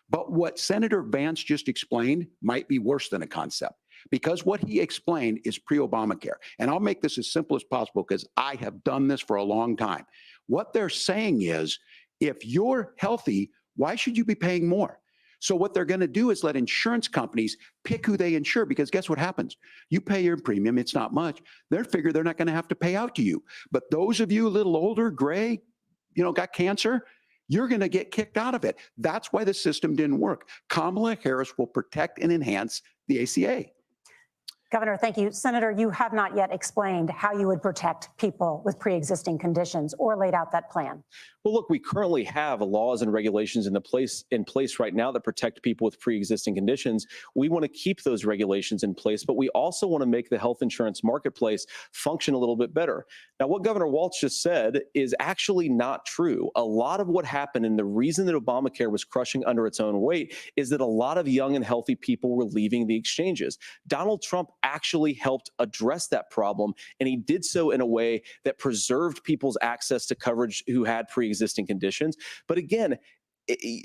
But what Senator Vance just explained might be worse than a concept, because what he explained is pre-Obamacare. And I'll make this as simple as possible because I have done this for a long time. What they're saying is, if you're healthy, why should you be paying more? So what they're going to do is let insurance companies pick who they insure, because guess what happens? You pay your premium, it's not much. They figure they're not going to have to pay out to you. But those of you a little older, gray, got cancer, you're going to get kicked out of it. That's why the system didn't work. Kamala Harris will protect and enhance the ACA. Governor, thank you. Senator, you have not yet explained how you would protect people with pre-existing conditions or laid out that plan. Well, look, we currently have laws and regulations in place right now that protect people with pre-existing conditions. We want to keep those regulations in place, but we also want to make the health insurance marketplace function a little bit better. Now, what Governor Walz just said is actually not true. A lot of what happened, and the reason that Obamacare was crushing under its own weight, is that a lot of young and healthy people were leaving the exchanges. Donald Trump actually helped address that problem, and he did so in a way that preserved people's access to coverage who had pre-existing conditions. But again,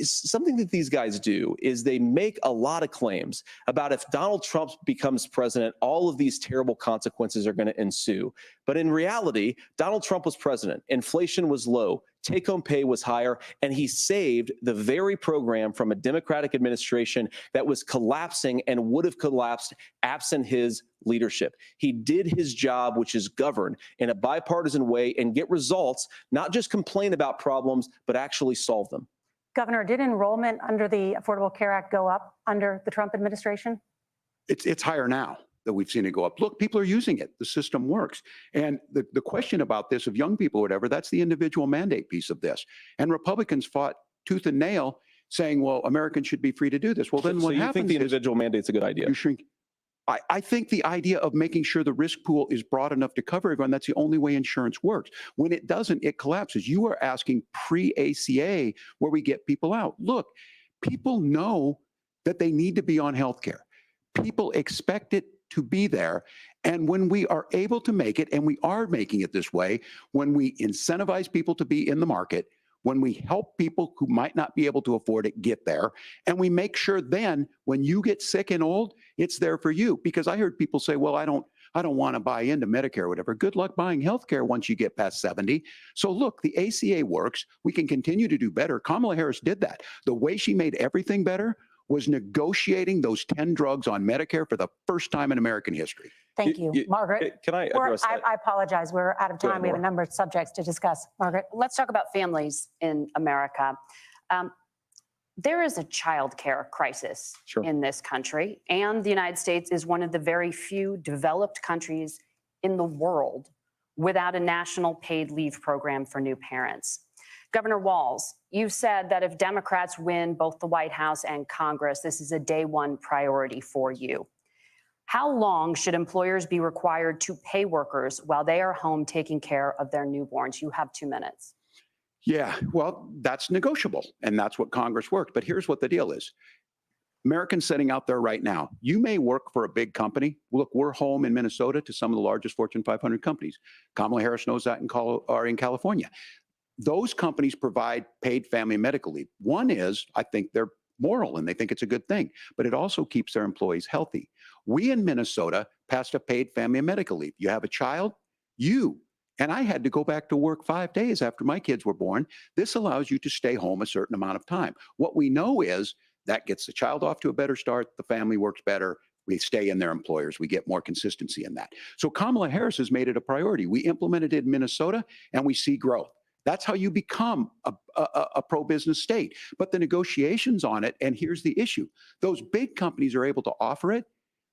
something that these guys do is they make a lot of claims about if Donald Trump becomes president, all of these terrible consequences are going to ensue. But in reality, Donald Trump was president. Inflation was low. Take-home pay was higher, and he saved the very program from a Democratic administration that was collapsing and would have collapsed absent his leadership. He did his job, which is govern in a bipartisan way and get results, not just complain about problems, but actually solve them. Governor, did enrollment under the Affordable Care Act go up under the Trump administration? It's higher now that we've seen it go up. Look, people are using it. The system works. And the question about this of young people or whatever, that's the individual mandate piece of this. And Republicans fought tooth and nail saying, well, Americans should be free to do this. Well, then so what you happens think the is individual mandate's a good idea? you shrink. I think the idea of making sure the risk pool is broad enough to cover everyone, that's the only way insurance works. When it doesn't, it collapses. You are asking pre-ACA where we get people out. Look, people know that they need to be on health care. People expect it to be there. And when we are able to make it, and we are making it this way, when we incentivize people to be in the market, when we help people who might not be able to afford it get there, and we make sure then when you get sick and old, it's there for you. Because I heard people say, well, I don't want to buy into Medicare or whatever. Good luck buying health care once you get past 70. So look, the ACA works. We can continue to do better. Kamala Harris did that. The way she made everything better was negotiating those 10 drugs on Medicare for the first time in American history. Thank you. Margaret. Can I address that? I apologize. We're out of time. ahead, We have a Laura. number of subjects to discuss. Margaret. Let's talk about families in America. There is a child care crisis Sure. in this country, and the United States is one of the very few developed countries in the world without a national paid leave program for new parents. Governor Walz, you said that if Democrats win both the White House and Congress, this is a day one priority for you. How long should employers be required to pay workers while they are home taking care of their newborns? You have 2 minutes. Yeah, well, that's negotiable, and that's what Congress worked. But here's what the deal is. Americans sitting out there right now, you may work for a big company. Look, we're home in Minnesota to some of the largest Fortune 500 companies. Kamala Harris knows that in California. Those companies provide paid family medical leave. One is, I think they're moral and they think it's a good thing, but it also keeps their employees healthy. We in Minnesota passed a paid family medical leave. You have a child, and I had to go back to work 5 days after my kids were born. This allows you to stay home a certain amount of time. What we know is that gets the child off to a better start. The family works better. We stay in their employers. We get more consistency in that. So Kamala Harris has made it a priority. We implemented it in Minnesota and we see growth. That's how you become a pro-business state. But the negotiations on it, and here's the issue. Those big companies are able to offer it.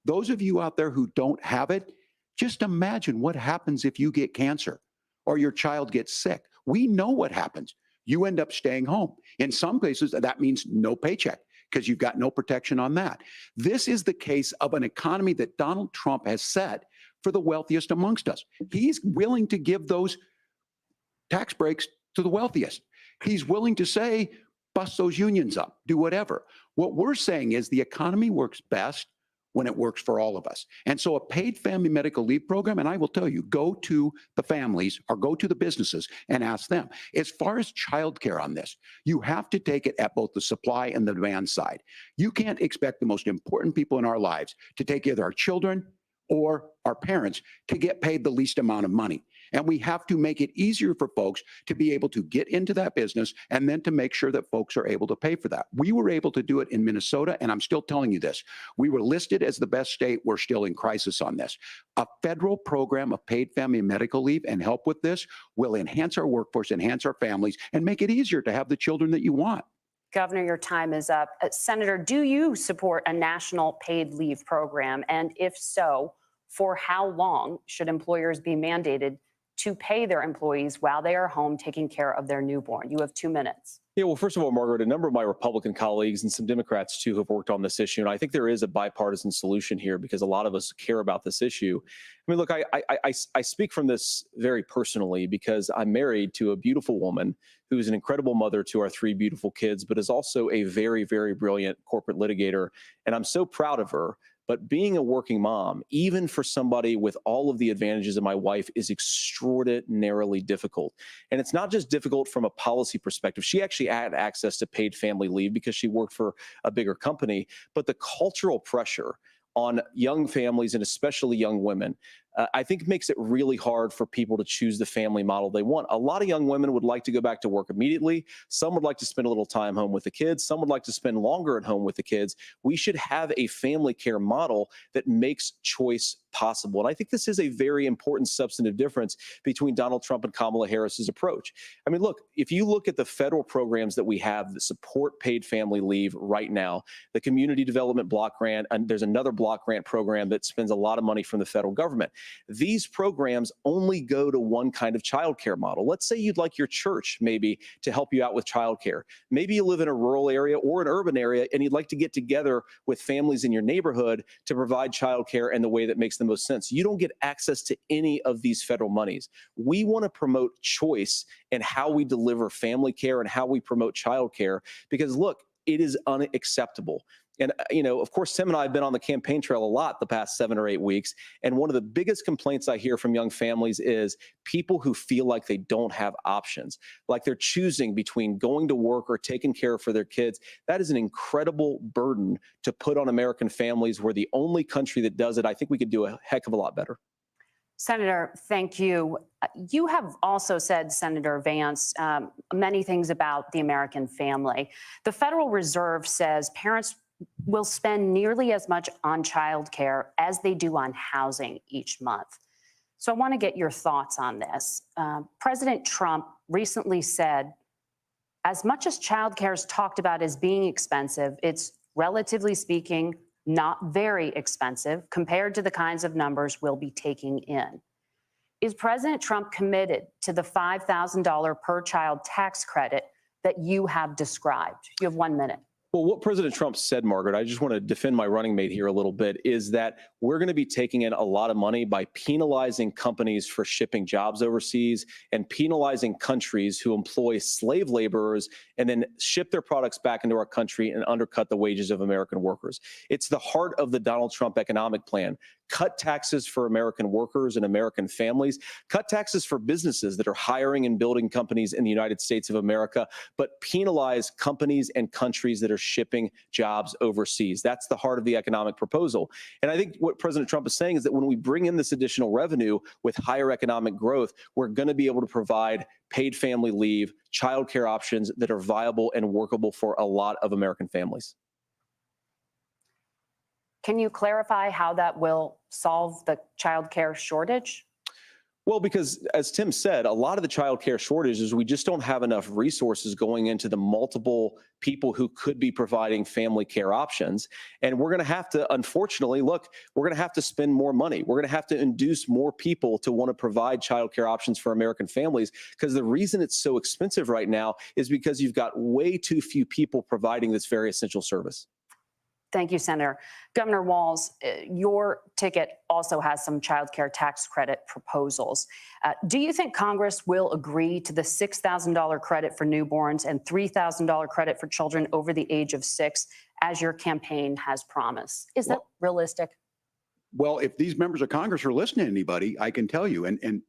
Those of you out there who don't have it, just imagine what happens if you get cancer or your child gets sick. We know what happens. You end up staying home. In some places, that means no paycheck because you've got no protection on that. This is the case of an economy that Donald Trump has set for the wealthiest amongst us. He's willing to give those tax breaks to the wealthiest. He's willing to say, bust those unions up, do whatever. What we're saying is the economy works best when it works for all of us. And so a paid family medical leave program, and I will tell you, go to the families or go to the businesses and ask them. As far as childcare on this, you have to take it at both the supply and the demand side. You can't expect the most important people in our lives to take care of our children or our parents to get paid the least amount of money. And we have to make it easier for folks to be able to get into that business and then to make sure that folks are able to pay for that. We were able to do it in Minnesota, and I'm still telling you this. We were listed as the best state. We're still in crisis on this. A federal program of paid family and medical leave and help with this will enhance our workforce, enhance our families, and make it easier to have the children that you want. Governor, your time is up. Senator, do you support a national paid leave program? And if so, for how long should employers be mandated to pay their employees while they are home taking care of their newborn? You have 2 minutes. Yeah, well, first of all, Margaret, a number of my Republican colleagues and some Democrats, too, have worked on this issue. And I think there is a bipartisan solution here because a lot of us care about this issue. I mean, look, I speak from this very personally because I'm married to a beautiful woman who is an incredible mother to our 3 beautiful kids, but is also a very, very brilliant corporate litigator. And I'm so proud of her. But being a working mom, even for somebody with all of the advantages of my wife, is extraordinarily difficult. And it's not just difficult from a policy perspective. She actually had access to paid family leave because she worked for a bigger company. But the cultural pressure on young families and especially young women, I think makes it really hard for people to choose the family model they want. A lot of young women would like to go back to work immediately. Some would like to spend a little time home with the kids. Some would like to spend longer at home with the kids. We should have a family care model that makes choice possible. And I think this is a very important substantive difference between Donald Trump and Kamala Harris's approach. I mean, look, if you look at the federal programs that we have that support paid family leave right now, the Community Development Block Grant, and there's another block grant program that spends a lot of money from the federal government. These programs only go to one kind of childcare model. Let's say you'd like your church maybe to help you out with childcare. Maybe you live in a rural area or an urban area and you'd like to get together with families in your neighborhood to provide childcare in the way that makes the most sense. You don't get access to any of these federal monies. We want to promote choice in how we deliver family care and how we promote childcare because, look, it is unacceptable. And, of course, Tim and I have been on the campaign trail a lot the past 7 or 8 weeks. And one of the biggest complaints I hear from young families is people who feel like they don't have options, like they're choosing between going to work or taking care for their kids. That is an incredible burden to put on American families. We're the only country that does it. I think we could do a heck of a lot better. Senator, thank you. You have also said, Senator Vance, many things about the American family. The Federal Reserve says parents will spend nearly as much on childcare as they do on housing each month. So I want to get your thoughts on this. President Trump recently said, as much as childcare is talked about as being expensive, it's relatively speaking not very expensive compared to the kinds of numbers we'll be taking in. Is President Trump committed to the $5,000 per child tax credit that you have described? You have 1 minute. Well, what President Trump said, Margaret, I just want to defend my running mate here a little bit, is that we're going to be taking in a lot of money by penalizing companies for shipping jobs overseas and penalizing countries who employ slave laborers and then ship their products back into our country and undercut the wages of American workers. It's the heart of the Donald Trump economic plan. Cut taxes for American workers and American families, cut taxes for businesses that are hiring and building companies in the United States of America, but penalize companies and countries that are shipping jobs overseas. That's the heart of the economic proposal. And I think what President Trump is saying is that when we bring in this additional revenue with higher economic growth, we're going to be able to provide paid family leave, childcare options that are viable and workable for a lot of American families. Can you clarify how that will solve the childcare shortage? Well, because as Tim said, a lot of the childcare shortage is we just don't have enough resources going into the multiple people who could be providing family care options. And we're going to have to, unfortunately, look, we're going to have to spend more money. We're going to have to induce more people to want to provide childcare options for American families, because the reason it's so expensive right now is because you've got way too few people providing this very essential service. Thank you, Senator. Governor Walz, your ticket also has some child care tax credit proposals. Do you think Congress will agree to the $6,000 credit for newborns and $3,000 credit for children over the age of 6, as your campaign has promised? Is that realistic? Well, if these members of Congress are listening to anybody, I can tell you, and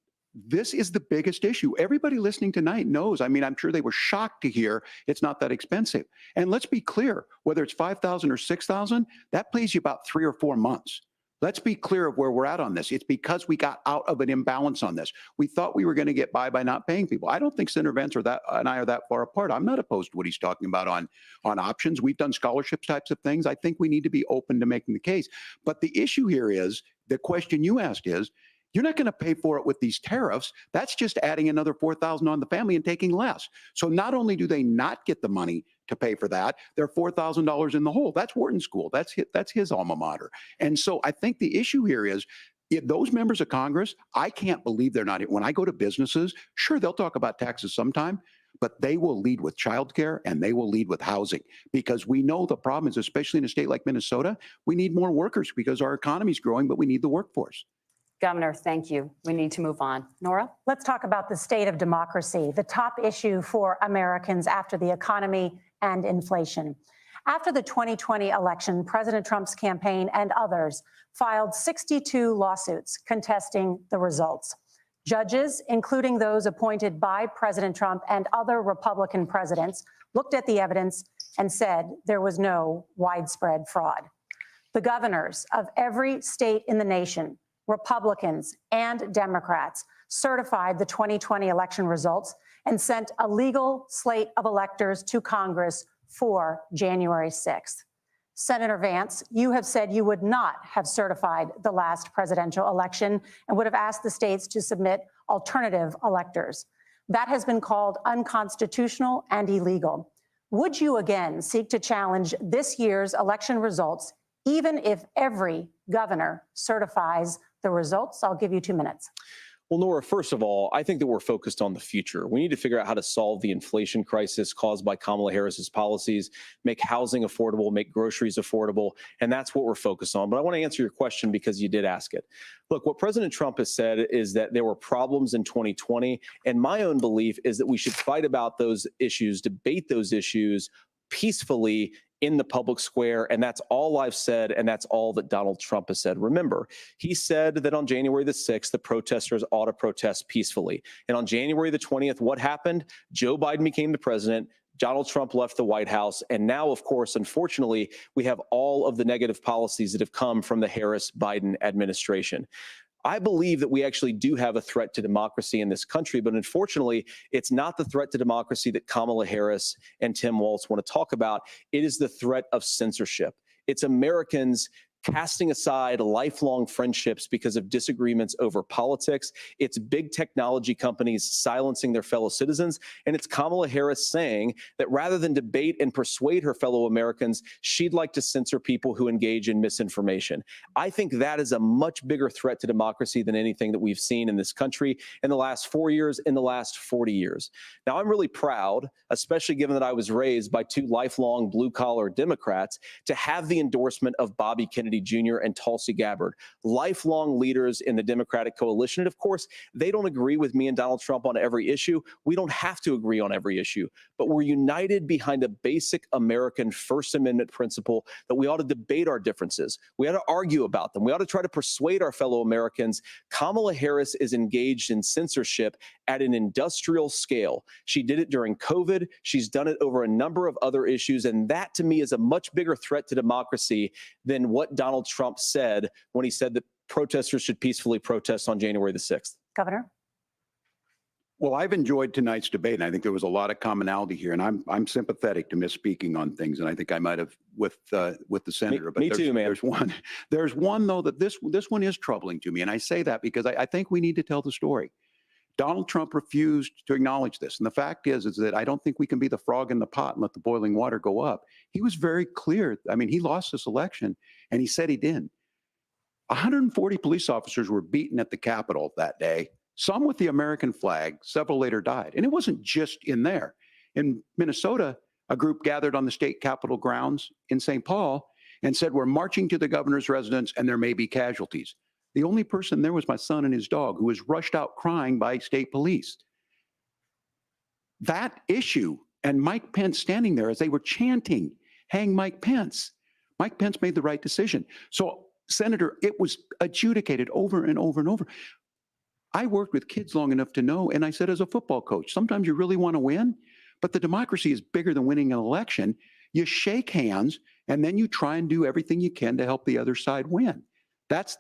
this is the biggest issue. Everybody listening tonight knows. I mean, I'm sure they were shocked to hear it's not that expensive. And let's be clear, whether it's $5,000 or $6,000, that pays you about 3 or 4 months. Let's be clear of where we're at on this. It's because we got out of an imbalance on this. We thought we were going to get by not paying people. I don't think Senator Vance and I are that far apart. I'm not opposed to what he's talking about on options. We've done scholarships types of things. I think we need to be open to making the case. But the issue here is, the question you asked is, you're not going to pay for it with these tariffs. That's just adding another $4,000 on the family and taking less. So not only do they not get the money to pay for that, they're $4,000 in the hole. That's Wharton School. That's his alma mater. And so I think the issue here is, if those members of Congress, I can't believe they're not. When I go to businesses, sure, they'll talk about taxes sometime, but they will lead with childcare and they will lead with housing, because we know the problem is, especially in a state like Minnesota, we need more workers because our economy is growing, but we need the workforce. Governor, thank you. We need to move on. Nora? Let's talk about the state of democracy, the top issue for Americans after the economy and inflation. After the 2020 election, President Trump's campaign and others filed 62 lawsuits contesting the results. Judges, including those appointed by President Trump and other Republican presidents, looked at the evidence and said there was no widespread fraud. The governors of every state in the nation, Republicans and Democrats, certified the 2020 election results and sent a legal slate of electors to Congress for January 6th. Senator Vance, you have said you would not have certified the last presidential election and would have asked the states to submit alternative electors. That has been called unconstitutional and illegal. Would you again seek to challenge this year's election results, even if every governor certifies the results? I'll give you 2 minutes. Well, Nora, first of all, I think that we're focused on the future. We need to figure out how to solve the inflation crisis caused by Kamala Harris's policies, make housing affordable, make groceries affordable, and that's what we're focused on. But I want to answer your question because you did ask it. Look, what President Trump has said is that there were problems in 2020, and my own belief is that we should fight about those issues, debate those issues peacefully in the public square. And that's all I've said. And that's all that Donald Trump has said. Remember, he said that on January the 6th, the protesters ought to protest peacefully. And on January the 20th, what happened? Joe Biden became the president. Donald Trump left the White House. And now, of course, unfortunately, we have all of the negative policies that have come from the Harris-Biden administration. I believe that we actually do have a threat to democracy in this country, but unfortunately, it's not the threat to democracy that Kamala Harris and Tim Walz want to talk about. It is the threat of censorship. It's Americans casting aside lifelong friendships because of disagreements over politics. It's big technology companies silencing their fellow citizens. And it's Kamala Harris saying that rather than debate and persuade her fellow Americans, she'd like to censor people who engage in misinformation. I think that is a much bigger threat to democracy than anything that we've seen in this country in the last 4 years, in the last 40 years. Now, I'm really proud, especially given that I was raised by two lifelong blue-collar Democrats, to have the endorsement of Bobby Kennedy Jr. and Tulsi Gabbard, lifelong leaders in the Democratic coalition. And of course, they don't agree with me and Donald Trump on every issue. We don't have to agree on every issue, but we're united behind a basic American First Amendment principle that we ought to debate our differences. We ought to argue about them. We ought to try to persuade our fellow Americans. Kamala Harris is engaged in censorship at an industrial scale. She did it during COVID. She's done it over a number of other issues. And that, to me, is a much bigger threat to democracy than what Donald Trump said when he said that protesters should peacefully protest on January the 6th. Governor? Well, I've enjoyed tonight's debate, and I think there was a lot of commonality here. And I'm sympathetic to misspeaking on things, and I think I might have with the senator. Me too, man. There's one though that this one is troubling to me, and I say that because I think we need to tell the story. Donald Trump refused to acknowledge this. And the fact is that I don't think we can be the frog in the pot and let the boiling water go up. He was very clear. I mean, he lost this election and he said he didn't. 140 police officers were beaten at the Capitol that day, some with the American flag, several later died. And it wasn't just in there. In Minnesota, a group gathered on the state Capitol grounds in St. Paul and said, we're marching to the governor's residence and there may be casualties. The only person there was my son and his dog, who was rushed out crying by state police. That issue and Mike Pence standing there as they were chanting, hang Mike Pence. Mike Pence made the right decision. So, Senator, it was adjudicated over and over and over. I worked with kids long enough to know, and I said as a football coach, sometimes you really want to win, but the democracy is bigger than winning an election. You shake hands, and then you try and do everything you can to help the other side win. That's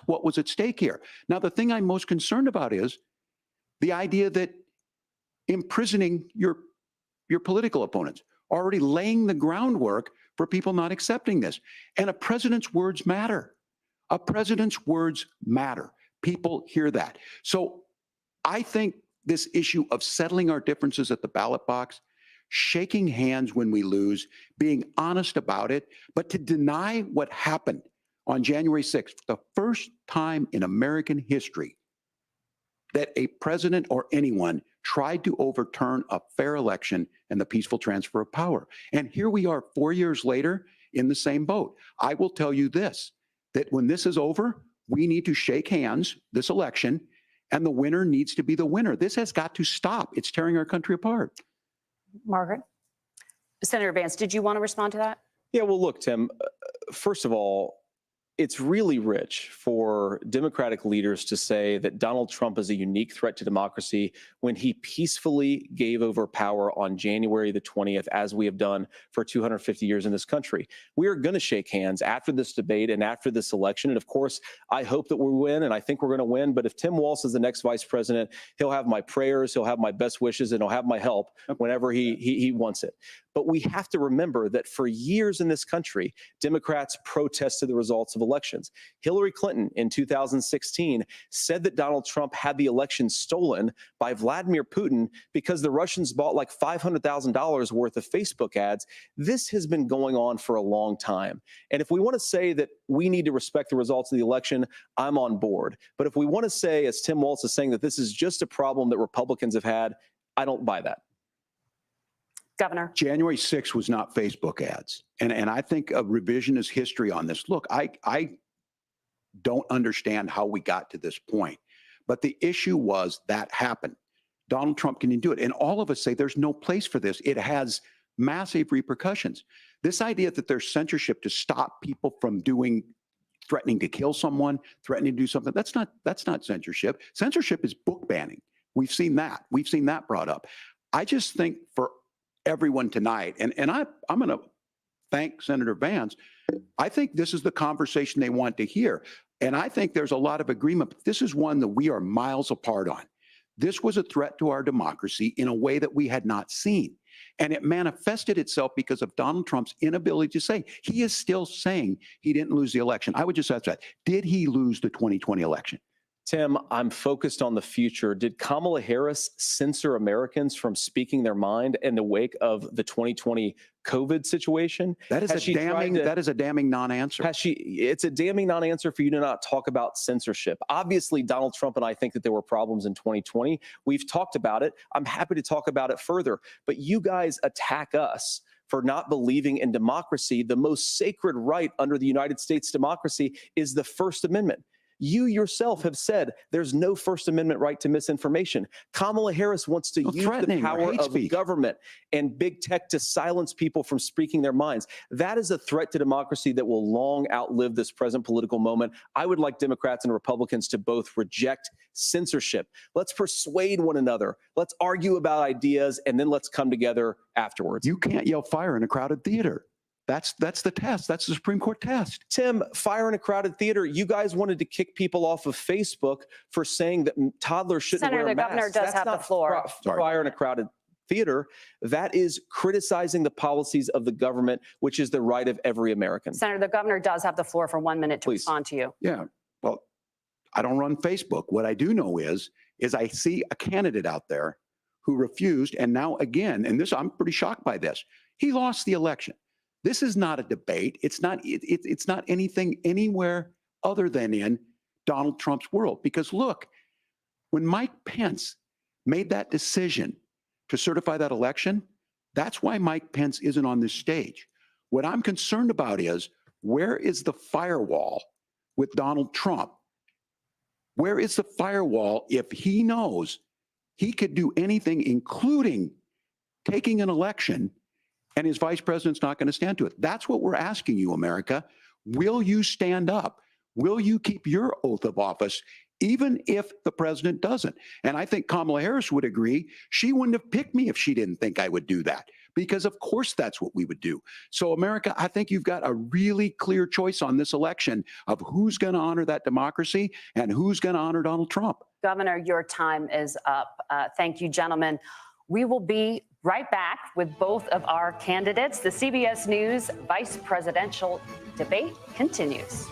what was at stake here. Now, the thing I'm most concerned about is the idea that imprisoning your political opponents, already laying the groundwork for people not accepting this. And a president's words matter. A president's words matter. People hear that. So I think this issue of settling our differences at the ballot box, shaking hands when we lose, being honest about it, but to deny what happened on January 6th, the first time in American history that a president or anyone tried to overturn a fair election and the peaceful transfer of power. And here we are 4 years later in the same boat. I will tell you this, that when this is over, we need to shake hands this election, and the winner needs to be the winner. This has got to stop. It's tearing our country apart. Margaret? Senator Vance, did you want to respond to that? Yeah, well, look, Tim, first of all, it's really rich for Democratic leaders to say that Donald Trump is a unique threat to democracy when he peacefully gave over power on January the 20th, as we have done for 250 years in this country. We are going to shake hands after this debate and after this election. And of course, I hope that we win, and I think we're going to win. But if Tim Walz is the next vice president, he'll have my prayers, he'll have my best wishes, and he'll have my help whenever he wants it. But we have to remember that for years in this country, Democrats protested the results of elections. Hillary Clinton in 2016 said that Donald Trump had the election stolen by Vladimir Putin because the Russians bought like $500,000 worth of Facebook ads. This has been going on for a long time. And if we want to say that we need to respect the results of the election, I'm on board. But if we want to say, as Tim Walz is saying, that this is just a problem that Republicans have had, I don't buy that. Governor. January 6th was not Facebook ads. And I think a revisionist history on this. Look, I don't understand how we got to this point. But the issue was that happened. Donald Trump can do it. And all of us say there's no place for this. It has massive repercussions. This idea that there's censorship to stop people from threatening to kill someone, threatening to do something, that's not censorship. Censorship is book banning. We've seen that. We've seen that brought up. I just think for everyone tonight, and I'm going to thank Senator Vance. I think this is the conversation they want to hear. And I think there's a lot of agreement, but this is one that we are miles apart on. This was a threat to our democracy in a way that we had not seen. And it manifested itself because of Donald Trump's inability to say. He is still saying he didn't lose the election. I would just ask that. Did he lose the 2020 election? Tim, I'm focused on the future. Did Kamala Harris censor Americans from speaking their mind in the wake of the 2020 COVID situation? That is a damning non-answer. It's a damning non-answer for you to not talk about censorship. Obviously, Donald Trump and I think that there were problems in 2020. We've talked about it. I'm happy to talk about it further. But you guys attack us for not believing in democracy. The most sacred right under the United States democracy is the First Amendment. You yourself have said there's no First Amendment right to misinformation. Kamala Harris wants to use the power of government and big tech to silence people from speaking their minds. That is a threat to democracy that will long outlive this present political moment. I would like Democrats and Republicans to both reject censorship. Let's persuade one another. Let's argue about ideas, and then let's come together afterwards. You can't yell fire in a crowded theater. That's the test. That's the Supreme Court test. Tim, fire in a crowded theater. You guys wanted to kick people off of Facebook for saying that toddlers shouldn't wear masks. Senator, the governor does have the floor. Fire in a crowded theater. That is criticizing the policies of the government, which is the right of every American. Senator, the governor does have the floor for 1 minute to respond to you. Yeah. Well, I don't run Facebook. What I do know is I see a candidate out there who refused, and now again, and this, I'm pretty shocked by this. He lost the election. This is not a debate. It's not anything anywhere other than in Donald Trump's world. Because look, when Mike Pence made that decision to certify that election, that's why Mike Pence isn't on this stage. What I'm concerned about is, where is the firewall with Donald Trump? Where is the firewall if he knows he could do anything, including taking an election, and his vice president's not going to stand to it? That's what we're asking you, America. Will you stand up? Will you keep your oath of office, even if the president doesn't? And I think Kamala Harris would agree. She wouldn't have picked me if she didn't think I would do that. because of course that's what we would do. So America, I think you've got a really clear choice on this election of who's going to honor that democracy and who's going to honor Donald Trump. Governor, your time is up. Thank you, gentlemen. We will be right back with both of our candidates. The CBS News vice presidential debate continues.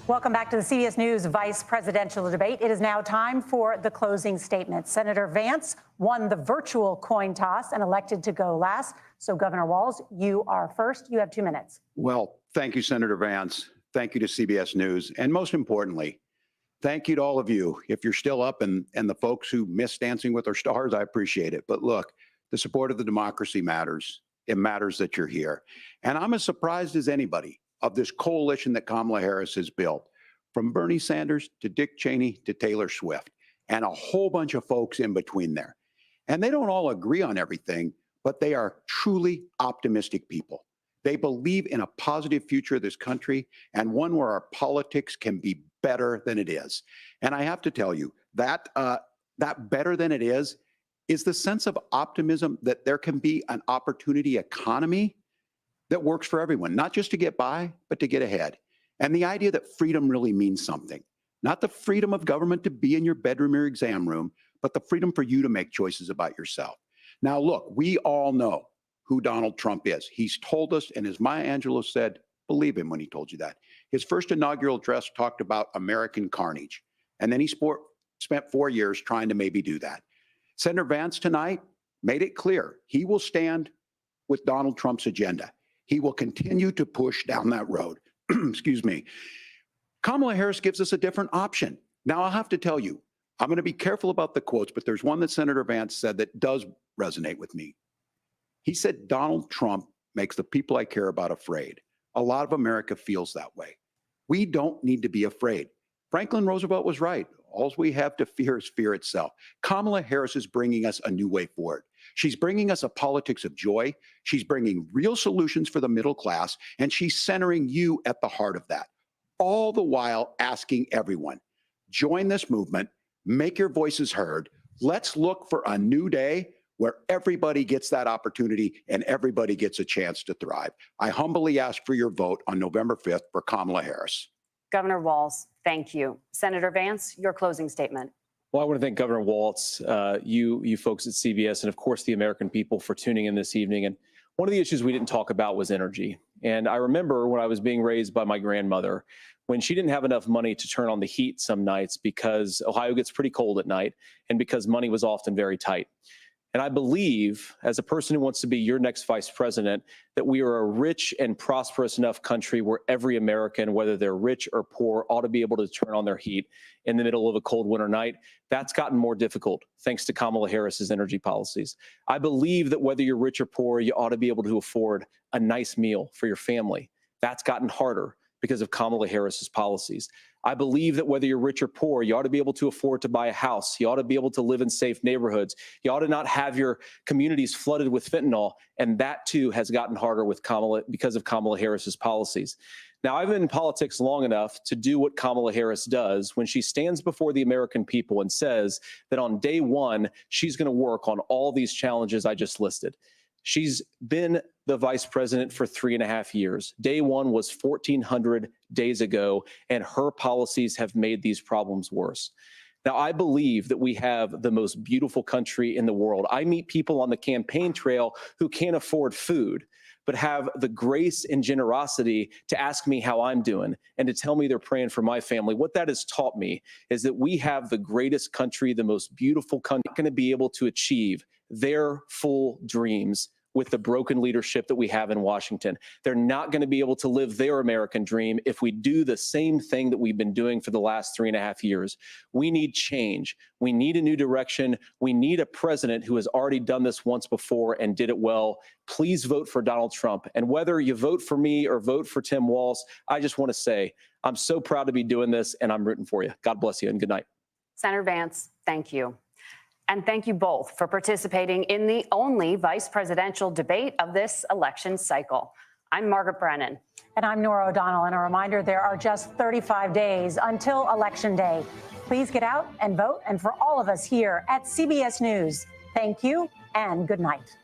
Welcome back to the CBS News vice presidential debate. It is now time for the closing statement. Senator Vance won the virtual coin toss and elected to go last. So, Governor Walz, you are first. You have 2 minutes. Well, thank you, Senator Vance. Thank you to CBS News. And most importantly, thank you to all of you. If you're still up and the folks who miss Dancing with Our Stars, I appreciate it. But look, the support of the democracy matters. It matters that you're here. And I'm as surprised as anybody of this coalition that Kamala Harris has built, from Bernie Sanders to Dick Cheney to Taylor Swift, and a whole bunch of folks in between there. And they don't all agree on everything, but they are truly optimistic people. They believe in a positive future of this country and one where our politics can be better than it is. And I have to tell you, that better than it is the sense of optimism that there can be an opportunity economy that works for everyone, not just to get by, but to get ahead. And the idea that freedom really means something, not the freedom of government to be in your bedroom or exam room, but the freedom for you to make choices about yourself. Now, look, we all know who Donald Trump is. He's told us, and as Maya Angelou said, believe him when he told you that. His first inaugural address talked about American carnage, and then he spent 4 years trying to maybe do that. Senator Vance tonight made it clear he will stand with Donald Trump's agenda. He will continue to push down that road. Excuse me. Kamala Harris gives us a different option. Now, I'll have to tell you, I'm going to be careful about the quotes, but there's one that Senator Vance said that does resonate with me. He said, Donald Trump makes the people I care about afraid. A lot of America feels that way. We don't need to be afraid. Franklin Roosevelt was right. All we have to fear is fear itself. Kamala Harris is bringing us a new way forward. She's bringing us a politics of joy. She's bringing real solutions for the middle class, and she's centering you at the heart of that. All the while asking everyone, join this movement, make your voices heard. Let's look for a new day where everybody gets that opportunity and everybody gets a chance to thrive. I humbly ask for your vote on November 5th for Kamala Harris. Governor Walz, thank you. Senator Vance, your closing statement. Well, I want to thank Governor Walz, you folks at CBS, and of course the American people for tuning in this evening. And one of the issues we didn't talk about was energy. And I remember when I was being raised by my grandmother, when she didn't have enough money to turn on the heat some nights because Ohio gets pretty cold at night and because money was often very tight. And I believe, as a person who wants to be your next vice president, that we are a rich and prosperous enough country where every American, whether they're rich or poor, ought to be able to turn on their heat in the middle of a cold winter night. That's gotten more difficult thanks to Kamala Harris's energy policies. I believe that whether you're rich or poor, you ought to be able to afford a nice meal for your family. That's gotten harder because of Kamala Harris's policies. I believe that whether you're rich or poor, you ought to be able to afford to buy a house. You ought to be able to live in safe neighborhoods. You ought to not have your communities flooded with fentanyl. And that too has gotten harder with Kamala because of Kamala Harris's policies. Now, I've been in politics long enough to do what Kamala Harris does when she stands before the American people and says that on day one, she's going to work on all these challenges I just listed. She's been the vice president for 3.5 years. Day one was 1,400 days ago, and her policies have made these problems worse. Now, I believe that we have the most beautiful country in the world. I meet people on the campaign trail who can't afford food, but have the grace and generosity to ask me how I'm doing and to tell me they're praying for my family. What that has taught me is that we have the greatest country, the most beautiful country, going to be able to achieve their full dreams with the broken leadership that we have in Washington. They're not going to be able to live their American dream if we do the same thing that we've been doing for the last 3.5 years. We need change. We need a new direction. We need a president who has already done this once before and did it well. Please vote for Donald Trump. And whether you vote for me or vote for Tim Walz, I just want to say I'm so proud to be doing this, and I'm rooting for you. God bless you and good night. Senator Vance, thank you. And thank you both for participating in the only vice presidential debate of this election cycle. I'm Margaret Brennan. And I'm Nora O'Donnell. And a reminder, there are just 35 days until Election Day. Please get out and vote. And for all of us here at CBS News, thank you and good night.